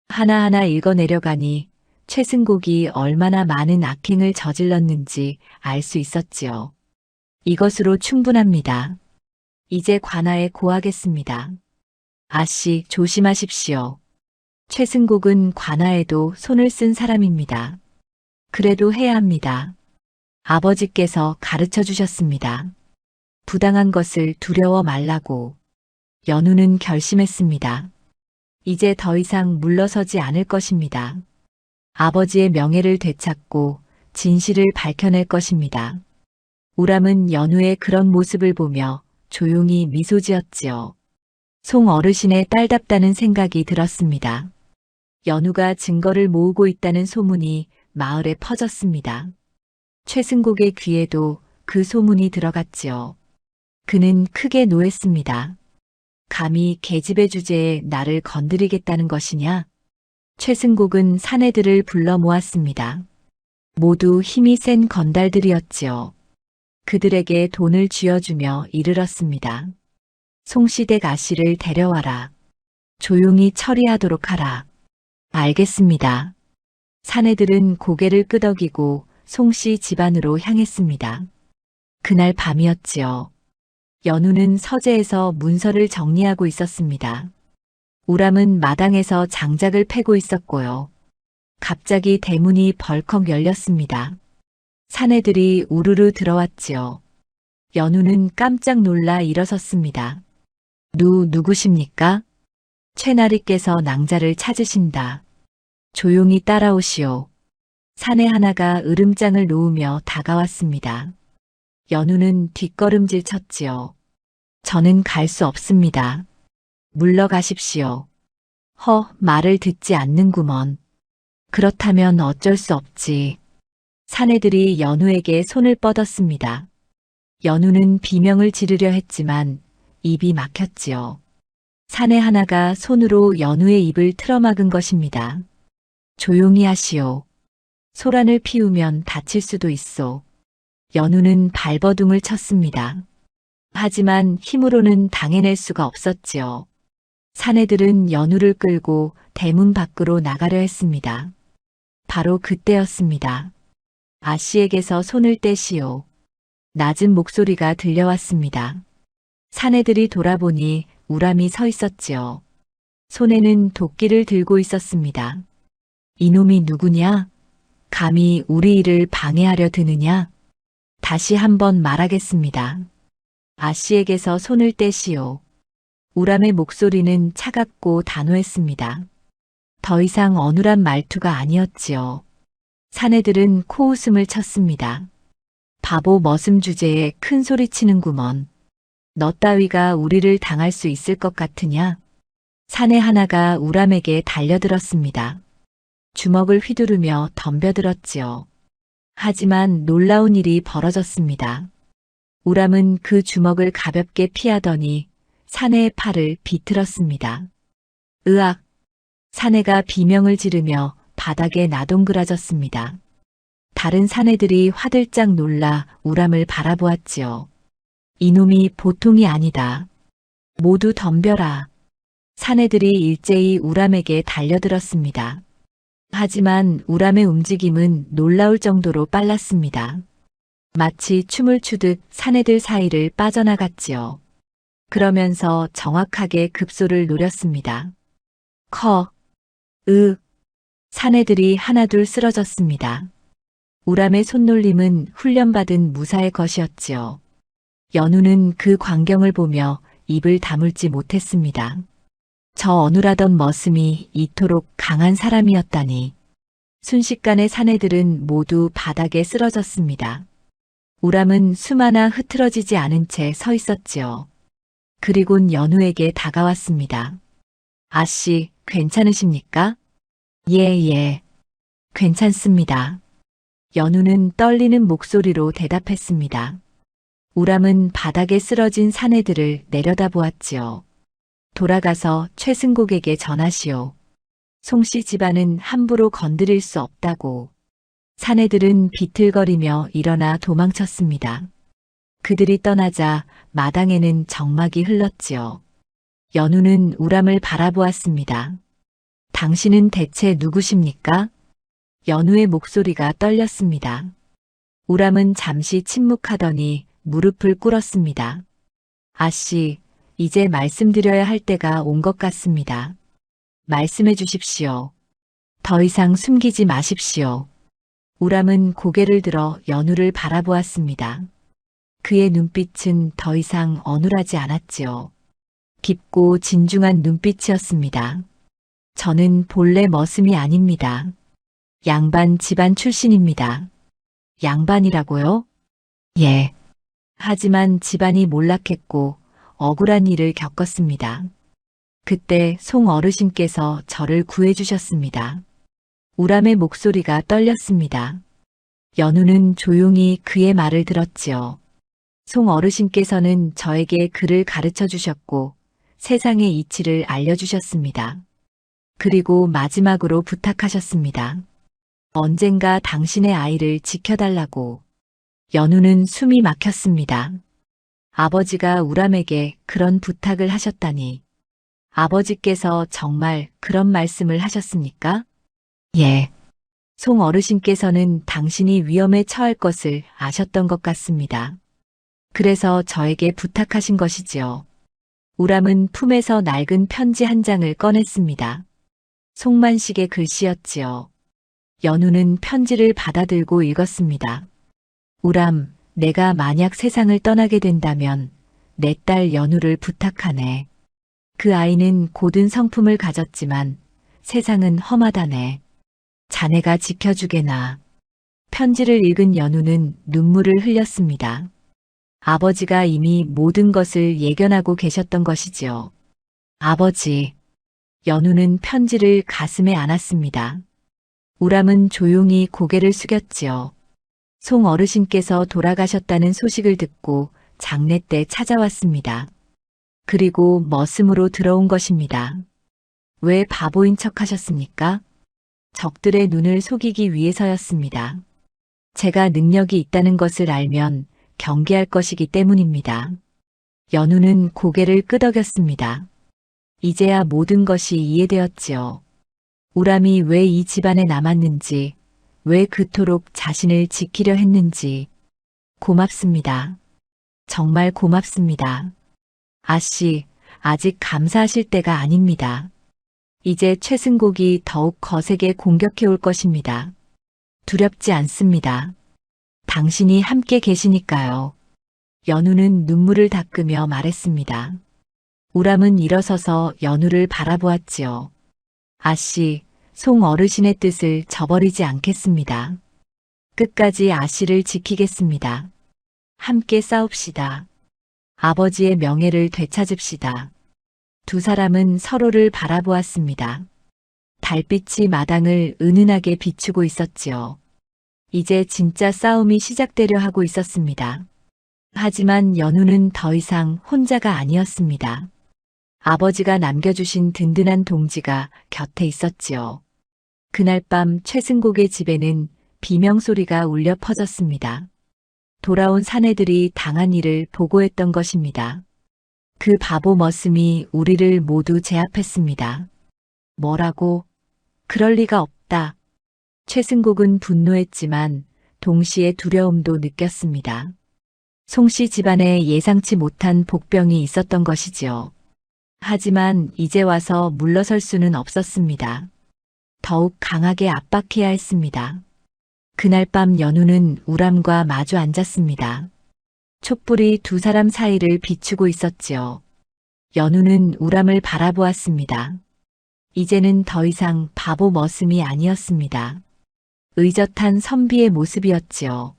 하나하나 읽어내려가니 최승곡이 얼마나 많은 악행을 저질렀는지 알 수 있었지요. 이것으로 충분합니다. 이제 관아에 고하겠습니다. 아씨, 조심하십시오. 최승곡은 관아에도 손을 쓴 사람입니다. 그래도 해야 합니다. 아버지께서 가르쳐 주셨습니다. 부당한 것을 두려워 말라고. 연우는 결심했습니다. 이제 더 이상 물러서지 않을 것입니다. 아버지의 명예를 되찾고 진실을 밝혀낼 것입니다. 우람은 연우의 그런 모습을 보며 조용히 미소 지었지요. 송 어르신의 딸답다는 생각이 들었습니다. 연우가 증거를 모으고 있다는 소문이 마을에 퍼졌습니다. 최승곡의 귀에도 그 소문이 들어갔지요. 그는 크게 노했습니다. 감히 계집의 주제에 나를 건드리겠다는 것이냐? 최승곡은 사내들을 불러 모았습니다. 모두 힘이 센 건달들이었지요. 그들에게 돈을 쥐어주며 이르렀습니다. 송시댁 아씨를 데려와라. 조용히 처리하도록 하라. 알겠습니다. 사내들은 고개를 끄덕이고 송씨 집안으로 향했습니다. 그날 밤이었지요. 연우는 서재에서 문서를 정리하고 있었습니다. 우람은 마당에서 장작을 패고 있었고요. 갑자기 대문이 벌컥 열렸습니다. 사내들이 우르르 들어왔지요. 연우는 깜짝 놀라 일어섰습니다. 누구십니까? 최나리께서 낭자를 찾으신다. 조용히 따라오시오. 사내 하나가 으름장을 놓으며 다가왔습니다. 연우는 뒷걸음질 쳤지요. 저는 갈 수 없습니다. 물러가십시오. 말을 듣지 않는구먼. 그렇다면 어쩔 수 없지. 사내들이 연우에게 손을 뻗었습니다. 연우는 비명을 지르려 했지만 입이 막혔지요. 사내 하나가 손으로 연우의 입을 틀어막은 것입니다. 조용히 하시오. 소란을 피우면 다칠 수도 있소. 연우는 발버둥을 쳤습니다. 하지만 힘으로는 당해낼 수가 없었지요. 사내들은 연우를 끌고 대문 밖으로 나가려 했습니다. 바로 그때였습니다. 아씨에게서 손을 떼시오. 낮은 목소리가 들려왔습니다. 사내들이 돌아보니 우람이 서 있었지요. 손에는 도끼를 들고 있었습니다. 이놈이 누구냐? 감히 우리 일을 방해하려 드느냐? 다시 한번 말하겠습니다. 아씨에게서 손을 떼시오. 우람의 목소리는 차갑고 단호했습니다. 더 이상 어눌한 말투가 아니었지요. 사내들은 코웃음을 쳤습니다. 바보 머슴 주제에 큰 소리 치는구먼. 너 따위가 우리를 당할 수 있을 것 같으냐? 사내 하나가 우람에게 달려들었습니다. 주먹을 휘두르며 덤벼들었지요. 하지만 놀라운 일이 벌어졌습니다. 우람은 그 주먹을 가볍게 피하더니 사내의 팔을 비틀었습니다. 으악! 사내가 비명을 지르며 바닥에 나동그라졌습니다. 다른 사내들이 화들짝 놀라 우람을 바라보았지요. 이놈이 보통이 아니다. 모두 덤벼라. 사내들이 일제히 우람에게 달려들었습니다. 하지만 우람의 움직임은 놀라울 정도로 빨랐습니다. 마치 춤을 추듯 사내들 사이를 빠져나갔지요. 그러면서 정확하게 급소를 노렸습니다. 사내들이 하나둘 쓰러졌습니다. 우람의 손놀림은 훈련받은 무사의 것이었지요. 연우는 그 광경을 보며 입을 다물지 못했습니다. 저 어눌하던 머슴이 이토록 강한 사람이었다니. 순식간에 사내들은 모두 바닥에 쓰러졌습니다. 우람은 숨 하나 흐트러지지 않은 채 서 있었지요. 그리곤 연우에게 다가왔습니다. 아씨, 괜찮으십니까? 예, 괜찮습니다. 연우는 떨리는 목소리로 대답했습니다. 우람은 바닥에 쓰러진 사내들을 내려다보았지요. 돌아가서 최승곡에게 전하시오. 송씨 집안은 함부로 건드릴 수 없다고. 사내들은 비틀거리며 일어나 도망쳤습니다. 그들이 떠나자 마당에는 정막이 흘렀지요. 연우는 우람을 바라보았습니다. 당신은 대체 누구십니까? 연우의 목소리가 떨렸습니다. 우람은 잠시 침묵하더니 무릎을 꿇었습니다. 아씨, 이제 말씀드려야 할 때가 온 것 같습니다. 말씀해 주십시오. 더 이상 숨기지 마십시오. 우람은 고개를 들어 연우를 바라보았습니다. 그의 눈빛은 더 이상 어눌하지 않았지요. 깊고 진중한 눈빛이었습니다. 저는 본래 머슴이 아닙니다. 양반 집안 출신입니다. 양반이라고요? 예. 하지만 집안이 몰락했고 억울한 일을 겪었습니다. 그때 송 어르신께서 저를 구해주셨습니다. 우람의 목소리가 떨렸습니다. 연우는 조용히 그의 말을 들었지요. 송 어르신께서는 저에게 글을 가르쳐 주셨고 세상의 이치를 알려주셨습니다. 그리고 마지막으로 부탁하셨습니다. 언젠가 당신의 아이를 지켜달라고. 연우는 숨이 막혔습니다. 아버지가 우람에게 그런 부탁을 하셨다니. 아버지께서 정말 그런 말씀을 하셨습니까? 예. 송 어르신께서는 당신이 위험에 처할 것을 아셨던 것 같습니다. 그래서 저에게 부탁하신 것이지요. 우람은 품에서 낡은 편지 한 장을 꺼냈습니다. 송만식의 글씨였지요. 연우는 편지를 받아들고 읽었습니다. 우람, 내가 만약 세상을 떠나게 된다면 내 딸 연우를 부탁하네. 그 아이는 고든 성품을 가졌지만 세상은 험하다네. 자네가 지켜주게나. 편지를 읽은 연우는 눈물을 흘렸습니다. 아버지가 이미 모든 것을 예견하고 계셨던 것이지요. 아버지. 연우는 편지를 가슴에 안았습니다. 우람은 조용히 고개를 숙였지요. 송 어르신께서 돌아가셨다는 소식을 듣고 장례 때 찾아왔습니다. 그리고 머슴으로 들어온 것입니다. 왜 바보인 척 하셨습니까? 적들의 눈을 속이기 위해서였습니다. 제가 능력이 있다는 것을 알면 경계할 것이기 때문입니다. 연우는 고개를 끄덕였습니다. 이제야 모든 것이 이해되었지요. 우람이 왜 이 집안에 남았는지, 왜 그토록 자신을 지키려 했는지. 고맙습니다. 정말 고맙습니다. 아씨, 아직 감사하실 때가 아닙니다. 이제 최승곡이 더욱 거세게 공격해 올 것입니다. 두렵지 않습니다. 당신이 함께 계시니까요. 연우는 눈물을 닦으며 말했습니다. 우람은 일어서서 연우를 바라보았지요. 아씨, 송 어르신의 뜻을 저버리지 않겠습니다. 끝까지 아씨를 지키겠습니다. 함께 싸웁시다. 아버지의 명예를 되찾읍시다. 두 사람은 서로를 바라보았습니다. 달빛이 마당을 은은하게 비추고 있었지요. 이제 진짜 싸움이 시작되려 하고 있었습니다. 하지만 연우는 더 이상 혼자가 아니었습니다. 아버지가 남겨주신 든든한 동지가 곁에 있었지요. 그날 밤 최승곡의 집에는 비명소리가 울려 퍼졌습니다. 돌아온 사내들이 당한 일을 보고했던 것입니다. 그 바보 머슴이 우리를 모두 제압했습니다. 뭐라고? 그럴 리가 없다. 최승곡은 분노했지만 동시에 두려움도 느꼈습니다. 송씨 집안에 예상치 못한 복병이 있었던 것이지요. 하지만 이제 와서 물러설 수는 없었습니다. 더욱 강하게 압박해야 했습니다. 그날 밤 연우는 우람과 마주 앉았습니다. 촛불이 두 사람 사이를 비추고 있었지요. 연우는 우람을 바라보았습니다. 이제는 더 이상 바보 머슴이 아니었습니다. 의젓한 선비의 모습이었지요.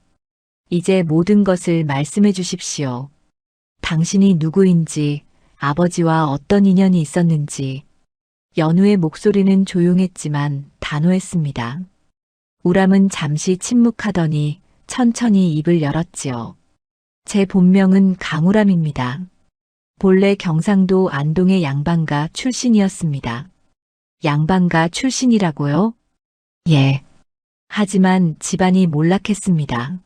이제 모든 것을 말씀해 주십시오. 당신이 누구인지, 아버지와 어떤 인연이 있었는지. 연우의 목소리는 조용했지만 단호했습니다. 우람은 잠시 침묵하더니 천천히 입을 열었지요. 제 본명은 강우람입니다. 본래 경상도 안동의 양반가 출신이었습니다. 양반가 출신이라고요? 예. 하지만 집안이 몰락했습니다.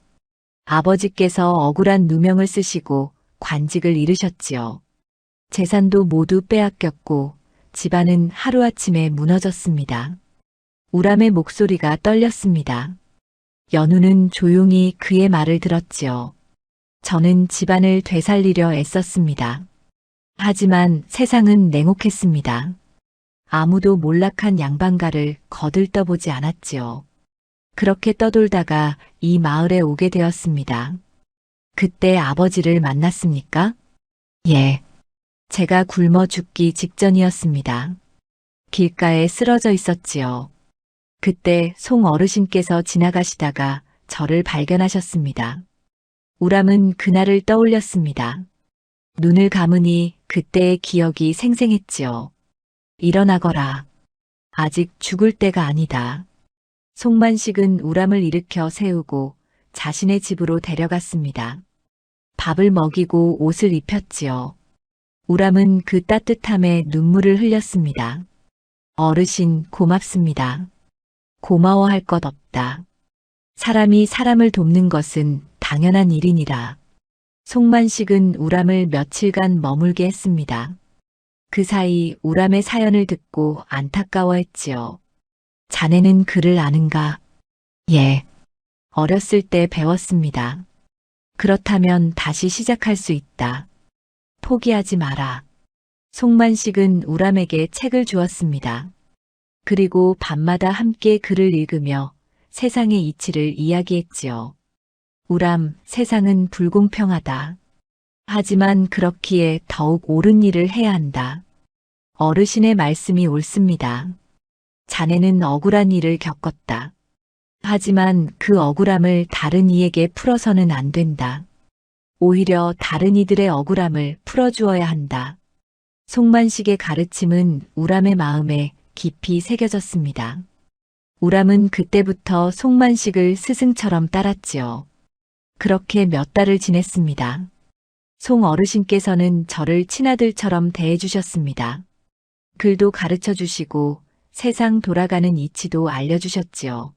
아버지께서 억울한 누명을 쓰시고 관직을 잃으셨지요. 재산도 모두 빼앗겼고 집안은 하루아침에 무너졌습니다. 우람의 목소리가 떨렸습니다. 연우는 조용히 그의 말을 들었지요. 저는 집안을 되살리려 애썼습니다. 하지만 세상은 냉혹했습니다. 아무도 몰락한 양반가를 거들떠보지 않았지요. 그렇게 떠돌다가 이 마을에 오게 되었습니다. 그때 아버지를 만났습니까? 예. 제가 굶어 죽기 직전이었습니다. 길가에 쓰러져 있었지요. 그때 송 어르신께서 지나가시다가 저를 발견하셨습니다. 우람은 그날을 떠올렸습니다. 눈을 감으니 그때의 기억이 생생했지요. 일어나거라. 아직 죽을 때가 아니다. 송만식은 우람을 일으켜 세우고 자신의 집으로 데려갔습니다. 밥을 먹이고 옷을 입혔지요. 우람은 그 따뜻함에 눈물을 흘렸습니다. 어르신 고맙습니다. 고마워할 것 없다. 사람이 사람을 돕는 것은 당연한 일이니라. 송만식은 우람을 며칠간 머물게 했습니다. 그 사이 우람의 사연을 듣고 안타까워했지요. 자네는 글을 아는가? 예. 어렸을 때 배웠습니다. 그렇다면 다시 시작할 수 있다. 포기하지 마라. 송만식은 우람에게 책을 주었습니다. 그리고 밤마다 함께 글을 읽으며 세상의 이치를 이야기했지요. 우람, 세상은 불공평하다. 하지만 그렇기에 더욱 옳은 일을 해야 한다. 어르신의 말씀이 옳습니다. 자네는 억울한 일을 겪었다. 하지만 그 억울함을 다른 이에게 풀어서는 안 된다. 오히려 다른 이들의 억울함을 풀어주어야 한다. 송만식의 가르침은 우람의 마음에 깊이 새겨졌습니다. 우람은 그때부터 송만식을 스승처럼 따랐지요. 그렇게 몇 달을 지냈습니다. 송 어르신께서는 저를 친아들처럼 대해주셨습니다. 글도 가르쳐 주시고 세상 돌아가는 이치도 알려주셨지요.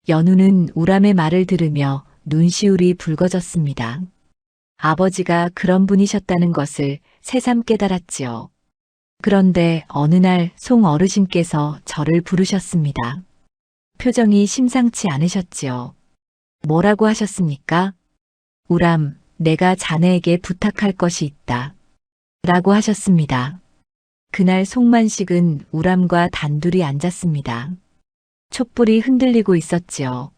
연우는 우람의 말을 들으며 눈시울이 붉어졌습니다. 아버지가 그런 분이셨다는 것을 새삼 깨달았지요. 그런데 어느 날 송 어르신께서 저를 부르셨습니다. 표정이 심상치 않으셨지요. 뭐라고 하셨습니까? 우람, 내가 자네에게 부탁할 것이 있다. 라고 하셨습니다. 그날 송만식은 우람과 단둘이 앉았습니다. 촛불이 흔들리고 있었지요.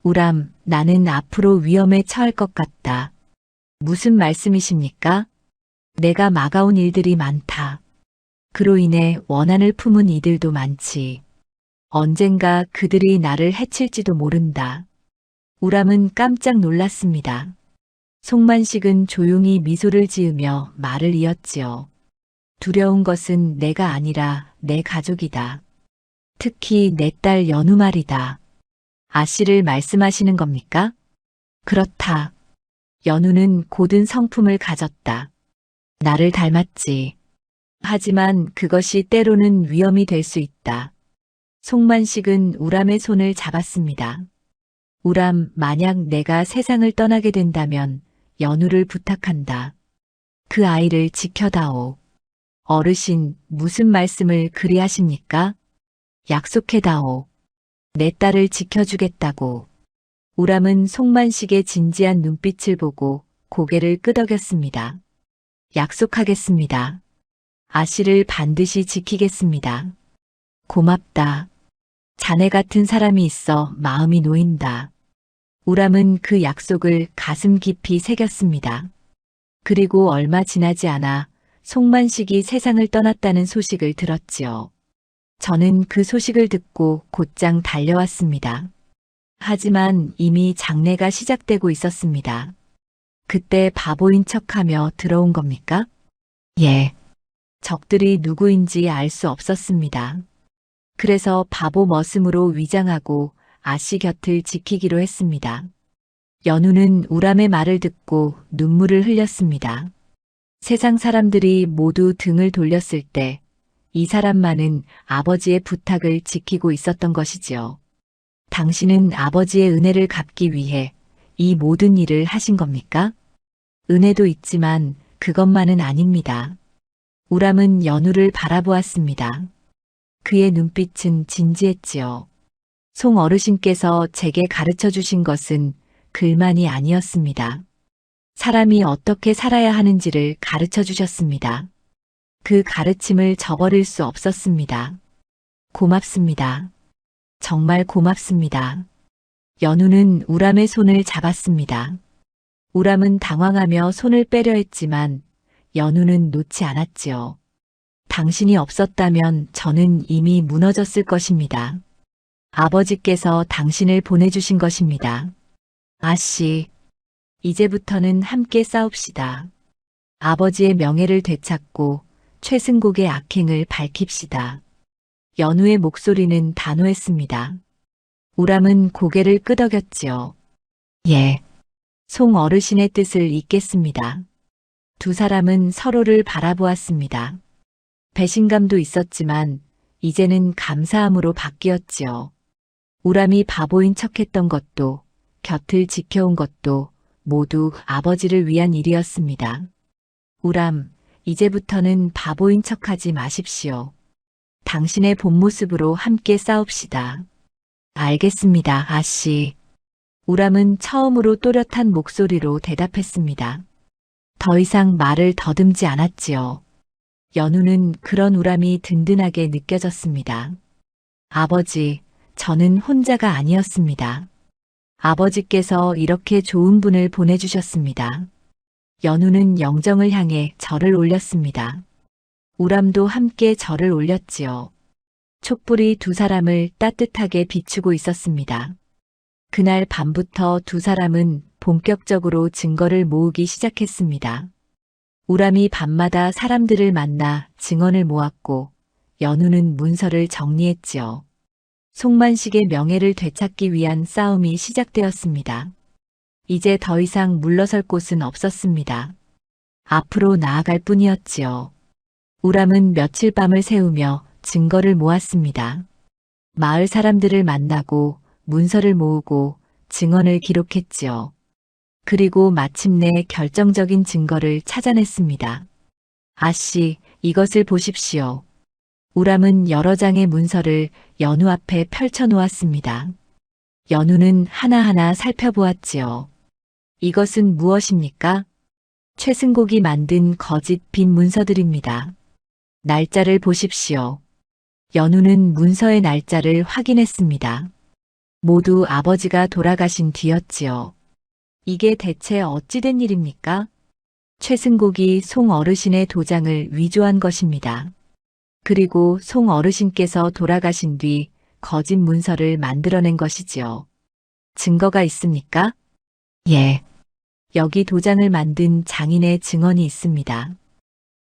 우람, 나는 앞으로 위험에 처할 것 같다. 무슨 말씀이십니까? 내가 막아온 일들이 많다. 그로 인해 원한을 품은 이들도 많지. 언젠가 그들이 나를 해칠지도 모른다. 우람은 깜짝 놀랐습니다. 송만식은 조용히 미소를 지으며 말을 이었지요. 두려운 것은 내가 아니라 내 가족이다. 특히 내 딸 연우 말이다. 아씨를 말씀하시는 겁니까? 그렇다. 연우는 고든 성품을 가졌다. 나를 닮았지. 하지만 그것이 때로는 위험이 될 수 있다. 송만식은 우람의 손을 잡았습니다. 우람, 만약 내가 세상을 떠나게 된다면 연우를 부탁한다. 그 아이를 지켜다오. 어르신, 무슨 말씀을 그리 하십니까? 약속해다오. 내 딸을 지켜주겠다고. 우람은 송만식의 진지한 눈빛을 보고 고개를 끄덕였습니다. 약속하겠습니다. 아씨를 반드시 지키겠습니다. 고맙다. 자네 같은 사람이 있어 마음이 놓인다. 우람은 그 약속을 가슴 깊이 새겼습니다. 그리고 얼마 지나지 않아 송만식이 세상을 떠났다는 소식을 들었지요. 저는 그 소식을 듣고 곧장 달려왔습니다. 하지만 이미 장례가 시작되고 있었습니다. 그때 바보인 척하며 들어온 겁니까? 예. 적들이 누구인지 알 수 없었습니다. 그래서 바보 머슴으로 위장하고 아씨 곁을 지키기로 했습니다. 연우는 우람의 말을 듣고 눈물을 흘렸습니다. 세상 사람들이 모두 등을 돌렸을 때 이 사람만은 아버지의 부탁을 지키고 있었던 것이지요. 당신은 아버지의 은혜를 갚기 위해 이 모든 일을 하신 겁니까? 은혜도 있지만 그것만은 아닙니다. 우람은 연우를 바라보았습니다. 그의 눈빛은 진지했지요. 송 어르신께서 제게 가르쳐 주신 것은 글만이 아니었습니다. 사람이 어떻게 살아야 하는지를 가르쳐 주셨습니다. 그 가르침을 저버릴 수 없었습니다. 고맙습니다. 정말 고맙습니다. 연우는 우람의 손을 잡았습니다. 우람은 당황하며 손을 빼려 했지만 연우는 놓지 않았지요. 당신이 없었다면 저는 이미 무너졌을 것입니다. 아버지께서 당신을 보내주신 것입니다. 아씨, 이제부터는 함께 싸웁시다. 아버지의 명예를 되찾고 최승국의 악행을 밝힙시다. 연우의 목소리는 단호했습니다. 우람은 고개를 끄덕였지요. 예. 송 어르신의 뜻을 잇겠습니다. 두 사람은 서로를 바라보았습니다. 배신감도 있었지만 이제는 감사함으로 바뀌었지요. 우람이 바보인 척했던 것도 곁을 지켜온 것도 모두 아버지를 위한 일이었습니다. 우람, 이제부터는 바보인 척하지 마십시오. 당신의 본 모습으로 함께 싸웁시다. 알겠습니다, 아씨. 우람은 처음으로 또렷한 목소리로 대답했습니다. 더 이상 말을 더듬지 않았지요. 연우는 그런 우람이 든든하게 느껴졌습니다. 아버지, 저는 혼자가 아니었습니다. 아버지께서 이렇게 좋은 분을 보내주셨습니다. 연우는 영정을 향해 절을 올렸습니다. 우람도 함께 절을 올렸지요. 촛불이 두 사람을 따뜻하게 비추고 있었습니다. 그날 밤부터 두 사람은 본격적으로 증거를 모으기 시작했습니다. 우람이 밤마다 사람들을 만나 증언을 모았고 연우는 문서를 정리했지요. 송만식의 명예를 되찾기 위한 싸움이 시작되었습니다. 이제 더 이상 물러설 곳은 없었습니다. 앞으로 나아갈 뿐이었지요. 우람은 며칠 밤을 새우며 증거를 모았습니다. 마을 사람들을 만나고 문서를 모으고 증언을 기록했지요. 그리고 마침내 결정적인 증거를 찾아냈습니다. 아씨, 이것을 보십시오. 우람은 여러 장의 문서를 연우 앞에 펼쳐놓았습니다. 연우는 하나하나 살펴보았지요. 이것은 무엇입니까? 최승국이 만든 거짓 빈 문서들입니다. 날짜를 보십시오. 연우는 문서의 날짜를 확인했습니다. 모두 아버지가 돌아가신 뒤였지요. 이게 대체 어찌된 일입니까? 최승국이 송 어르신의 도장을 위조한 것입니다. 그리고 송 어르신께서 돌아가신 뒤 거짓 문서를 만들어낸 것이지요. 증거가 있습니까? 예. 여기 도장을 만든 장인의 증언이 있습니다.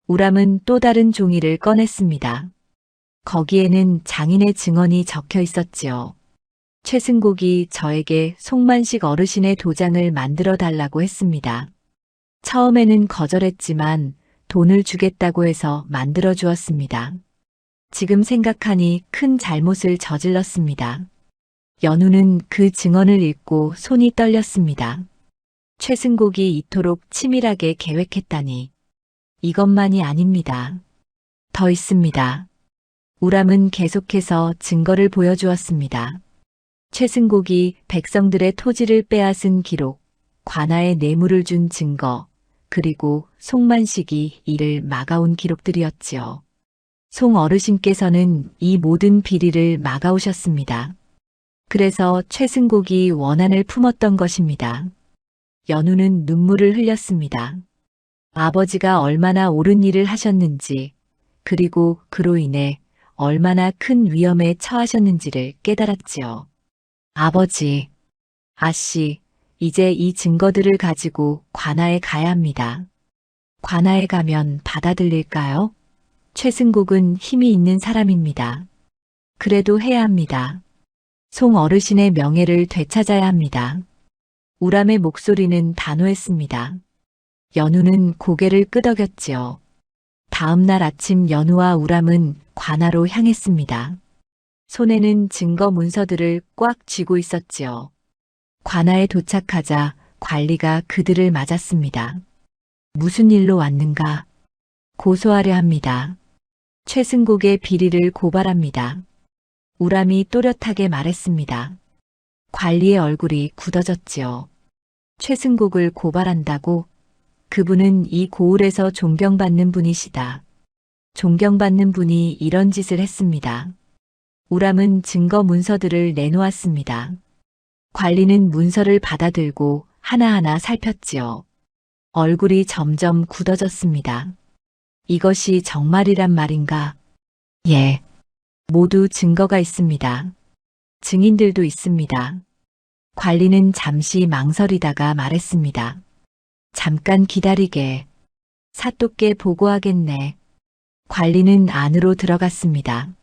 우람은 또 다른 종이를 꺼냈습니다. 거기에는 장인의 증언이 적혀 있었지요. 최승국이 저에게 송만식 어르신의 도장을 만들어 달라고 했습니다. 처음에는 거절했지만 돈을 주겠다고 해서 만들어 주었습니다. 지금 생각하니 큰 잘못을 저질렀습니다. 연우는 그 증언을 읽고 손이 떨렸습니다. 최승국이 이토록 치밀하게 계획했다니. 이것만이 아닙니다. 더 있습니다. 우람은 계속해서 증거를 보여주었습니다. 최승국이 백성들의 토지를 빼앗은 기록, 관아에 뇌물을 준 증거, 그리고 송만식이 이를 막아온 기록들이었지요. 송 어르신께서는 이 모든 비리를 막아오셨습니다. 그래서 최승국이 원한을 품었던 것입니다. 연우는 눈물을 흘렸습니다. 아버지가 얼마나 옳은 일을 하셨는지, 그리고 그로 인해 얼마나 큰 위험에 처하셨는지를 깨달았지요. 아버지, 아씨, 이제 이 증거들을 가지고 관아에 가야 합니다. 관아에 가면 받아들일까요? 최승국은 힘이 있는 사람입니다. 그래도 해야 합니다. 송 어르신의 명예를 되찾아야 합니다. 우람의 목소리는 단호했습니다. 연우는 고개를 끄덕였지요. 다음 날 아침 연우와 우람은 관아로 향했습니다. 손에는 증거 문서들을 꽉 쥐고 있었지요. 관아에 도착하자 관리가 그들을 맞았습니다. 무슨 일로 왔는가? 고소하려 합니다. 최승국의 비리를 고발합니다. 우람이 또렷하게 말했습니다. 관리의 얼굴이 굳어졌지요. 최승국을 고발한다고? 그분은 이 고을에서 존경받는 분이시다. 존경받는 분이 이런 짓을 했습니다. 우람은 증거 문서들을 내놓았습니다. 관리는 문서를 받아들고 하나하나 살폈지요. 얼굴이 점점 굳어졌습니다. 이것이 정말이란 말인가? 예. 모두 증거가 있습니다. 증인들도 있습니다. 관리는 잠시 망설이다가 말했습니다. 잠깐 기다리게. 사또께 보고하겠네. 관리는 안으로 들어갔습니다.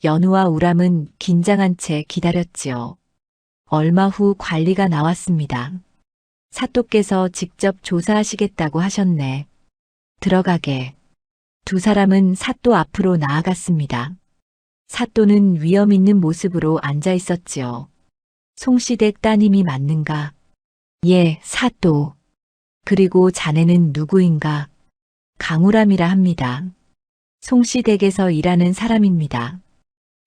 연우와 우람은 긴장한 채 기다렸지요. 얼마 후 관리가 나왔습니다. 사또께서 직접 조사하시겠다고 하셨네. 들어가게. 두 사람은 사또 앞으로 나아갔습니다. 사또는 위험 있는 모습으로 앉아 있었지요. 송시댁 따님이 맞는가? 예, 사또. 그리고 자네는 누구인가? 강우람이라 합니다. 송시댁에서 일하는 사람입니다.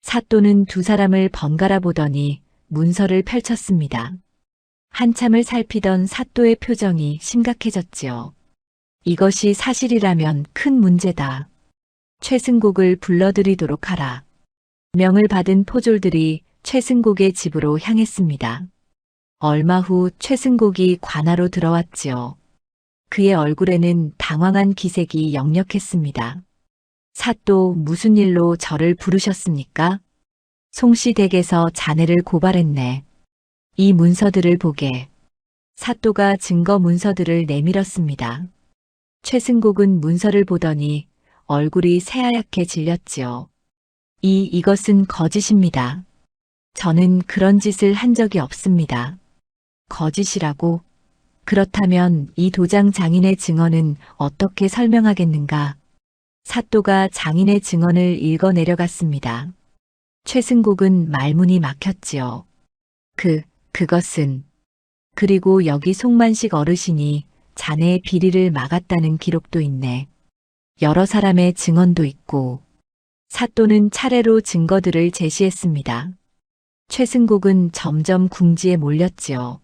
사또는 두 사람을 번갈아 보더니 문서를 펼쳤습니다. 한참을 살피던 사또의 표정이 심각해졌지요. 이것이 사실이라면 큰 문제다. 최승국을 불러들이도록 하라. 명을 받은 포졸들이 최승국의 집으로 향했습니다. 얼마 후 최승국이 관하로 들어왔지요. 그의 얼굴에는 당황한 기색이 역력했습니다. 사또, 무슨 일로 저를 부르셨습니까? 송씨 댁에서 자네를 고발했네. 이 문서들을 보게. 사또가 증거 문서들을 내밀었습니다. 최승국은 문서를 보더니 얼굴이 새하얗게 질렸지요. 이것은 거짓입니다. 저는 그런 짓을 한 적이 없습니다. 거짓이라고? 그렇다면 이 도장 장인의 증언은 어떻게 설명하겠는가? 사또가 장인의 증언을 읽어 내려갔습니다. 최승국은 말문이 막혔지요. 그것은. 그리고 여기 송만식 어르신이 자네의 비리를 막았다는 기록도 있네. 여러 사람의 증언도 있고. 사또는 차례로 증거들을 제시했습니다. 최승국은 점점 궁지에 몰렸지요.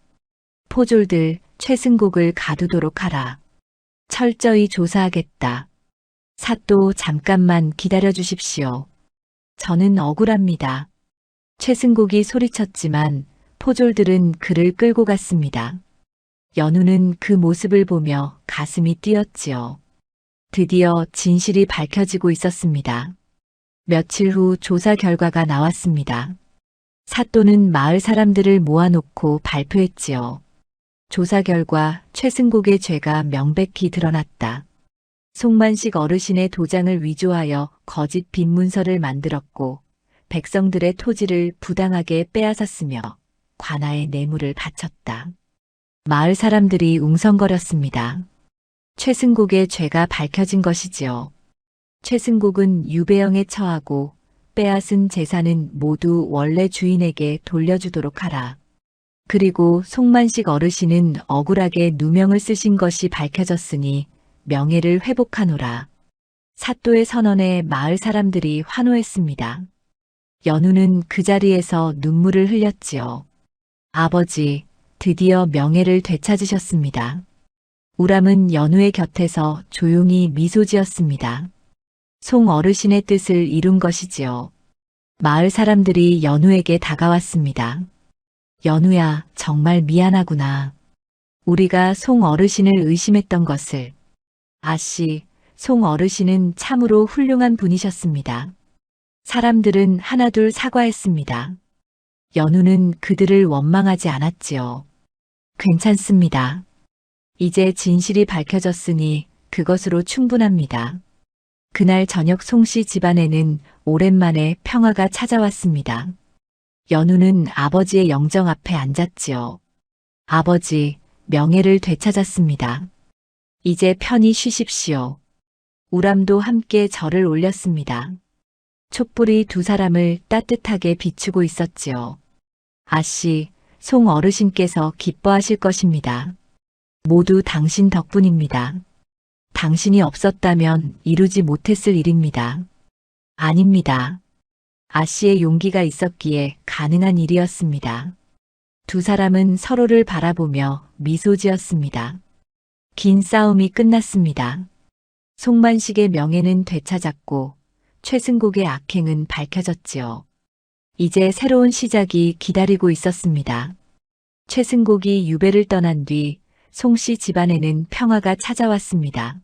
포졸들, 최승국을 가두도록 하라. 철저히 조사하겠다. 사또 잠깐만 기다려 주십시오. 저는 억울합니다. 최승국이 소리쳤지만 포졸들은 그를 끌고 갔습니다. 연우는 그 모습을 보며 가슴이 뛰었지요. 드디어 진실이 밝혀지고 있었습니다. 며칠 후 조사 결과가 나왔습니다. 사또는 마을 사람들을 모아놓고 발표했지요. 조사 결과 최승국의 죄가 명백히 드러났다. 송만식 어르신의 도장을 위조하여 거짓 빈문서를 만들었고 백성들의 토지를 부당하게 빼앗았으며 관아에 뇌물을 바쳤다. 마을 사람들이 웅성거렸습니다. 최승국의 죄가 밝혀진 것이지요. 최승국은 유배형에 처하고 빼앗은 재산은 모두 원래 주인에게 돌려주도록 하라. 그리고 송만식 어르신은 억울하게 누명을 쓰신 것이 밝혀졌으니 명예를 회복하노라. 사또의 선언에 마을 사람들이 환호했습니다. 연우는 그 자리에서 눈물을 흘렸지요. 아버지, 드디어 명예를 되찾으셨습니다. 우람은 연우의 곁에서 조용히 미소 지었습니다. 송 어르신의 뜻을 이룬 것이지요. 마을 사람들이 연우에게 다가왔습니다. 연우야, 정말 미안하구나. 우리가 송 어르신을 의심했던 것을. 아씨, 송 어르신은 참으로 훌륭한 분이셨습니다. 사람들은 하나둘 사과했습니다. 연우는 그들을 원망하지 않았지요. 괜찮습니다. 이제 진실이 밝혀졌으니 그것으로 충분합니다. 그날 저녁 송씨 집안에는 오랜만에 평화가 찾아왔습니다. 연우는 아버지의 영정 앞에 앉았지요. 아버지, 명예를 되찾았습니다. 이제 편히 쉬십시오. 우람도 함께 절을 올렸습니다. 촛불이 두 사람을 따뜻하게 비추고 있었지요. 아씨, 송 어르신께서 기뻐하실 것입니다. 모두 당신 덕분입니다. 당신이 없었다면 이루지 못했을 일입니다. 아닙니다. 아씨의 용기가 있었기에 가능한 일이었습니다. 두 사람은 서로를 바라보며 미소 지었습니다. 긴 싸움이 끝났습니다. 송만식의 명예는 되찾았고 최승국의 악행은 밝혀졌지요. 이제 새로운 시작이 기다리고 있었습니다. 최승국이 유배를 떠난 뒤 송씨 집안에는 평화가 찾아왔습니다.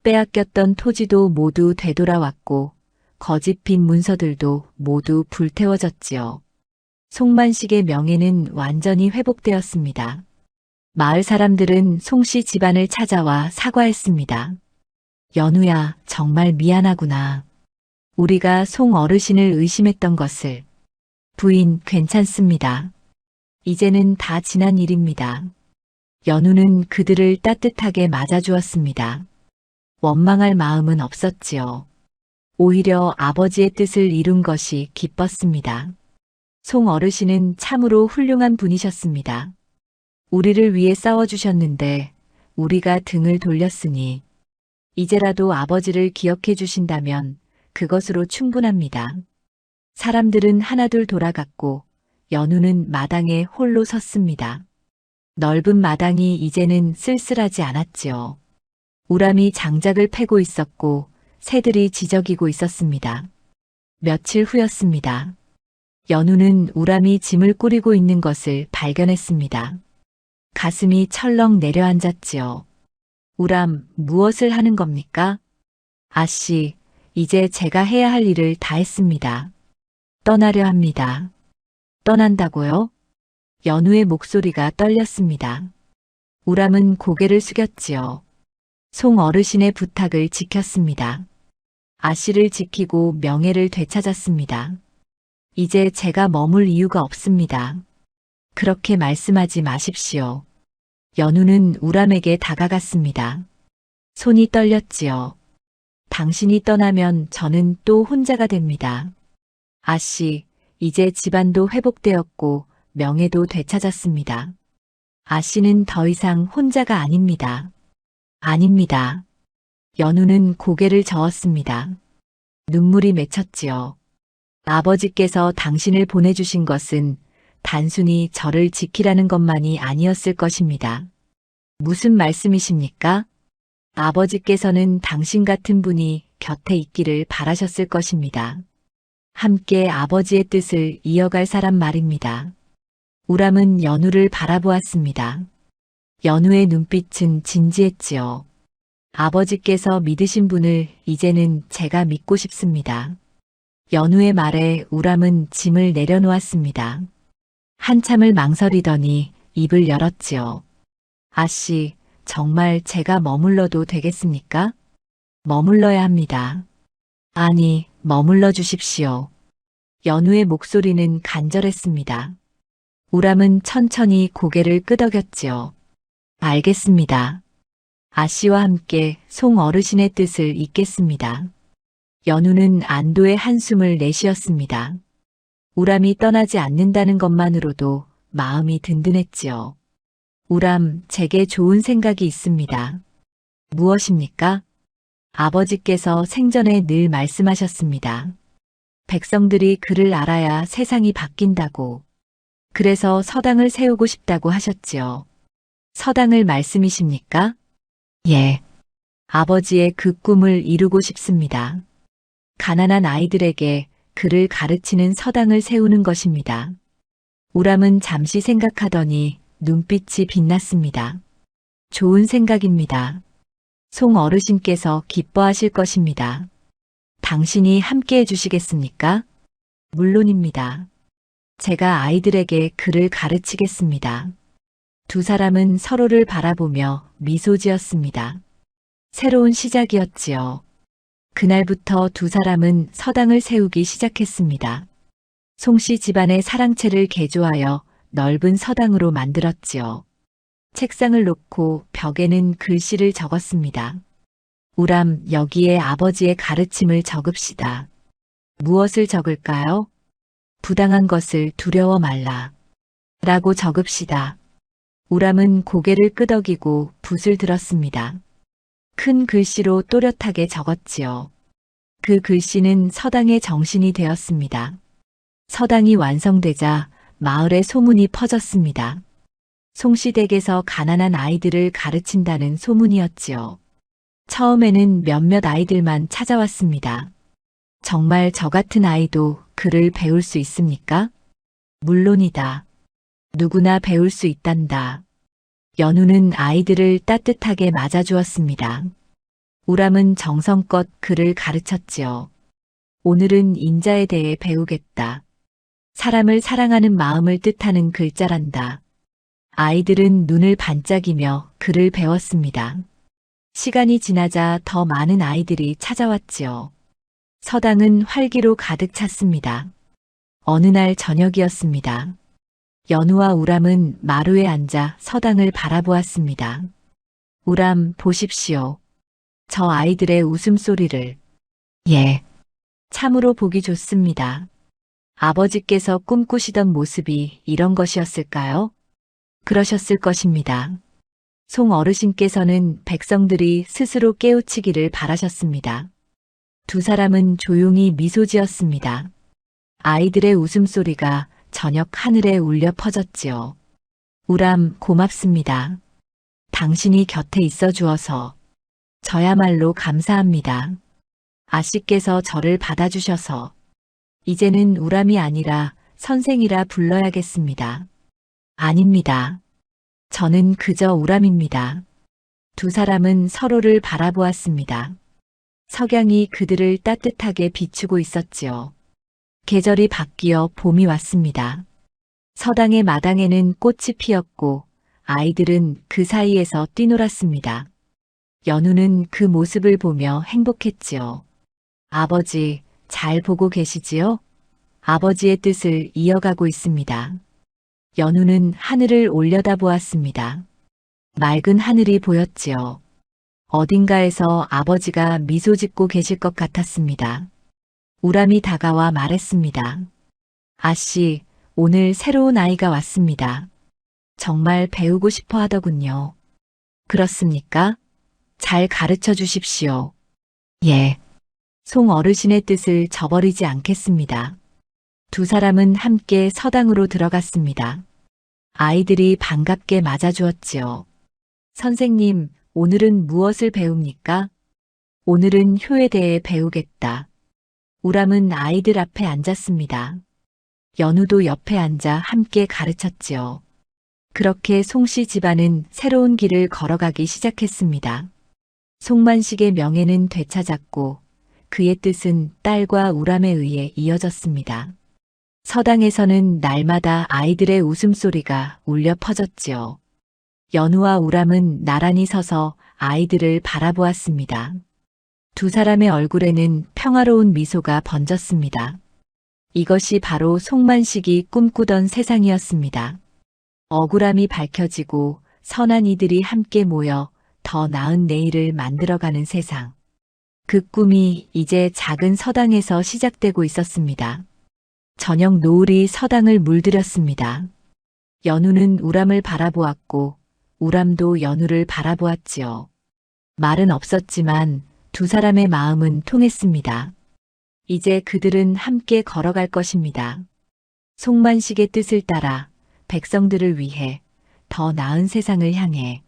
빼앗겼던 토지도 모두 되돌아왔고 거짓 빈 문서들도 모두 불태워졌지요. 송만식의 명예는 완전히 회복되었습니다. 마을 사람들은 송씨 집안을 찾아와 사과했습니다. 연우야, 정말 미안하구나. 우리가 송 어르신을 의심했던 것을. 부인, 괜찮습니다. 이제는 다 지난 일입니다. 연우는 그들을 따뜻하게 맞아주었습니다. 원망할 마음은 없었지요. 오히려 아버지의 뜻을 이룬 것이 기뻤습니다. 송 어르신은 참으로 훌륭한 분이셨습니다. 우리를 위해 싸워주셨는데 우리가 등을 돌렸으니 이제라도 아버지를 기억해 주신다면 그것으로 충분합니다. 사람들은 하나둘 돌아갔고 연우는 마당에 홀로 섰습니다. 넓은 마당이 이제는 쓸쓸하지 않았지요. 우람이 장작을 패고 있었고 새들이 지저귀고 있었습니다. 며칠 후였습니다. 연우는 우람이 짐을 꾸리고 있는 것을 발견했습니다. 가슴이 철렁 내려앉았지요. 우람, 무엇을 하는 겁니까? 아씨, 이제 제가 해야 할 일을 다 했습니다. 떠나려 합니다. 떠난다고요? 연우의 목소리가 떨렸습니다. 우람은 고개를 숙였지요. 송 어르신의 부탁을 지켰습니다. 아씨를 지키고 명예를 되찾았습니다. 이제 제가 머물 이유가 없습니다. 그렇게 말씀하지 마십시오. 연우는 우람에게 다가갔습니다. 손이 떨렸지요. 당신이 떠나면 저는 또 혼자가 됩니다. 아씨, 이제 집안도 회복되었고 명예도 되찾았습니다. 아씨는 더 이상 혼자가 아닙니다. 아닙니다. 연우는 고개를 저었습니다. 눈물이 맺혔지요. 아버지께서 당신을 보내주신 것은 단순히 저를 지키라는 것만이 아니었을 것입니다. 무슨 말씀이십니까? 아버지께서는 당신 같은 분이 곁에 있기를 바라셨을 것입니다. 함께 아버지의 뜻을 이어갈 사람 말입니다. 우람은 연우를 바라보았습니다. 연우의 눈빛은 진지했지요. 아버지께서 믿으신 분을 이제는 제가 믿고 싶습니다. 연우의 말에 우람은 짐을 내려놓았습니다. 한참을 망설이더니 입을 열었지요. 아씨, 정말 제가 머물러도 되겠습니까? 머물러야 합니다. 아니, 머물러 주십시오. 연우의 목소리는 간절했습니다. 우람은 천천히 고개를 끄덕였지요. 알겠습니다. 아씨와 함께 송 어르신의 뜻을 잇겠습니다. 연우는 안도의 한숨을 내쉬었습니다. 우람이 떠나지 않는다는 것만으로도 마음이 든든했지요. 우람, 제게 좋은 생각이 있습니다. 무엇입니까? 아버지께서 생전에 늘 말씀하셨습니다. 백성들이 그를 알아야 세상이 바뀐다고. 그래서 서당을 세우고 싶다고 하셨지요. 서당을 말씀이십니까? 예. 아버지의 그 꿈을 이루고 싶습니다. 가난한 아이들에게 그를 가르치는 서당을 세우는 것입니다. 우람은 잠시 생각하더니 눈빛이 빛났습니다. 좋은 생각입니다. 송 어르신께서 기뻐하실 것입니다. 당신이 함께 해주시겠습니까? 물론입니다. 제가 아이들에게 글을 가르치겠습니다. 두 사람은 서로를 바라보며 미소 지었습니다. 새로운 시작이었지요. 그날부터 두 사람은 서당을 세우기 시작했습니다. 송씨 집안의 사랑채를 개조하여 넓은 서당으로 만들었지요. 책상을 놓고 벽에는 글씨를 적었습니다. 우람, 여기에 아버지의 가르침을 적읍시다. 무엇을 적을까요? 부당한 것을 두려워 말라. 라고 적읍시다. 우람은 고개를 끄덕이고 붓을 들었습니다. 큰 글씨로 또렷하게 적었지요. 그 글씨는 서당의 정신이 되었습니다. 서당이 완성되자 마을에 소문이 퍼졌습니다. 송씨 댁에서 가난한 아이들을 가르친다는 소문이었지요. 처음에는 몇몇 아이들만 찾아왔습니다. 정말 저 같은 아이도 글을 배울 수 있습니까? 물론이다. 누구나 배울 수 있단다. 연우는 아이들을 따뜻하게 맞아주었습니다. 우람은 정성껏 글을 가르쳤지요. 오늘은 인자에 대해 배우겠다. 사람을 사랑하는 마음을 뜻하는 글자란다. 아이들은 눈을 반짝이며 글을 배웠습니다. 시간이 지나자 더 많은 아이들이 찾아왔지요. 서당은 활기로 가득 찼습니다. 어느 날 저녁이었습니다. 연우와 우람은 마루에 앉아 서당을 바라보았습니다. 우람, 보십시오. 저 아이들의 웃음소리를. 예. 참으로 보기 좋습니다. 아버지께서 꿈꾸시던 모습이 이런 것이었을까요? 그러셨을 것입니다. 송 어르신께서는 백성들이 스스로 깨우치기를 바라셨습니다. 두 사람은 조용히 미소 지었습니다. 아이들의 웃음소리가 저녁 하늘에 울려 퍼졌지요. 우람, 고맙습니다. 당신이 곁에 있어 주어서. 저야말로 감사합니다. 아씨께서 저를 받아주셔서. 이제는 우람이 아니라 선생이라 불러야겠습니다. 아닙니다. 저는 그저 우람입니다. 두 사람은 서로를 바라보았습니다. 석양이 그들을 따뜻하게 비추고 있었지요. 계절이 바뀌어 봄이 왔습니다. 서당의 마당에는 꽃이 피었고 아이들은 그 사이에서 뛰놀았습니다. 연우는 그 모습을 보며 행복했지요. 아버지, 잘 보고 계시지요? 아버지의 뜻을 이어가고 있습니다. 연우는 하늘을 올려다보았습니다. 맑은 하늘이 보였지요. 어딘가에서 아버지가 미소 짓고 계실 것 같았습니다. 우람이 다가와 말했습니다. 아씨, 오늘 새로운 아이가 왔습니다. 정말 배우고 싶어 하더군요. 그렇습니까? 잘 가르쳐 주십시오. 예. 송 어르신의 뜻을 저버리지 않겠습니다. 두 사람은 함께 서당으로 들어갔습니다. 아이들이 반갑게 맞아주었지요. 선생님, 오늘은 무엇을 배웁니까? 오늘은 효에 대해 배우겠다. 우람은 아이들 앞에 앉았습니다. 연우도 옆에 앉아 함께 가르쳤지요. 그렇게 송씨 집안은 새로운 길을 걸어가기 시작했습니다. 송만식의 명예는 되찾았고 그의 뜻은 딸과 우람에 의해 이어졌습니다. 서당에서는 날마다 아이들의 웃음소리가 울려 퍼졌지요. 연우와 우람은 나란히 서서 아이들을 바라보았습니다. 두 사람의 얼굴에는 평화로운 미소가 번졌습니다. 이것이 바로 송만식이 꿈꾸던 세상이었습니다. 억울함이 밝혀지고 선한 이들이 함께 모여 더 나은 내일을 만들어가는 세상. 그 꿈이 이제 작은 서당에서 시작되고 있었습니다. 저녁 노을이 서당을 물들였습니다. 연우는 우람을 바라보았고 우람도 연우를 바라보았지요. 말은 없었지만 두 사람의 마음은 통했습니다. 이제 그들은 함께 걸어갈 것입니다. 송만식의 뜻을 따라 백성들을 위해 더 나은 세상을 향해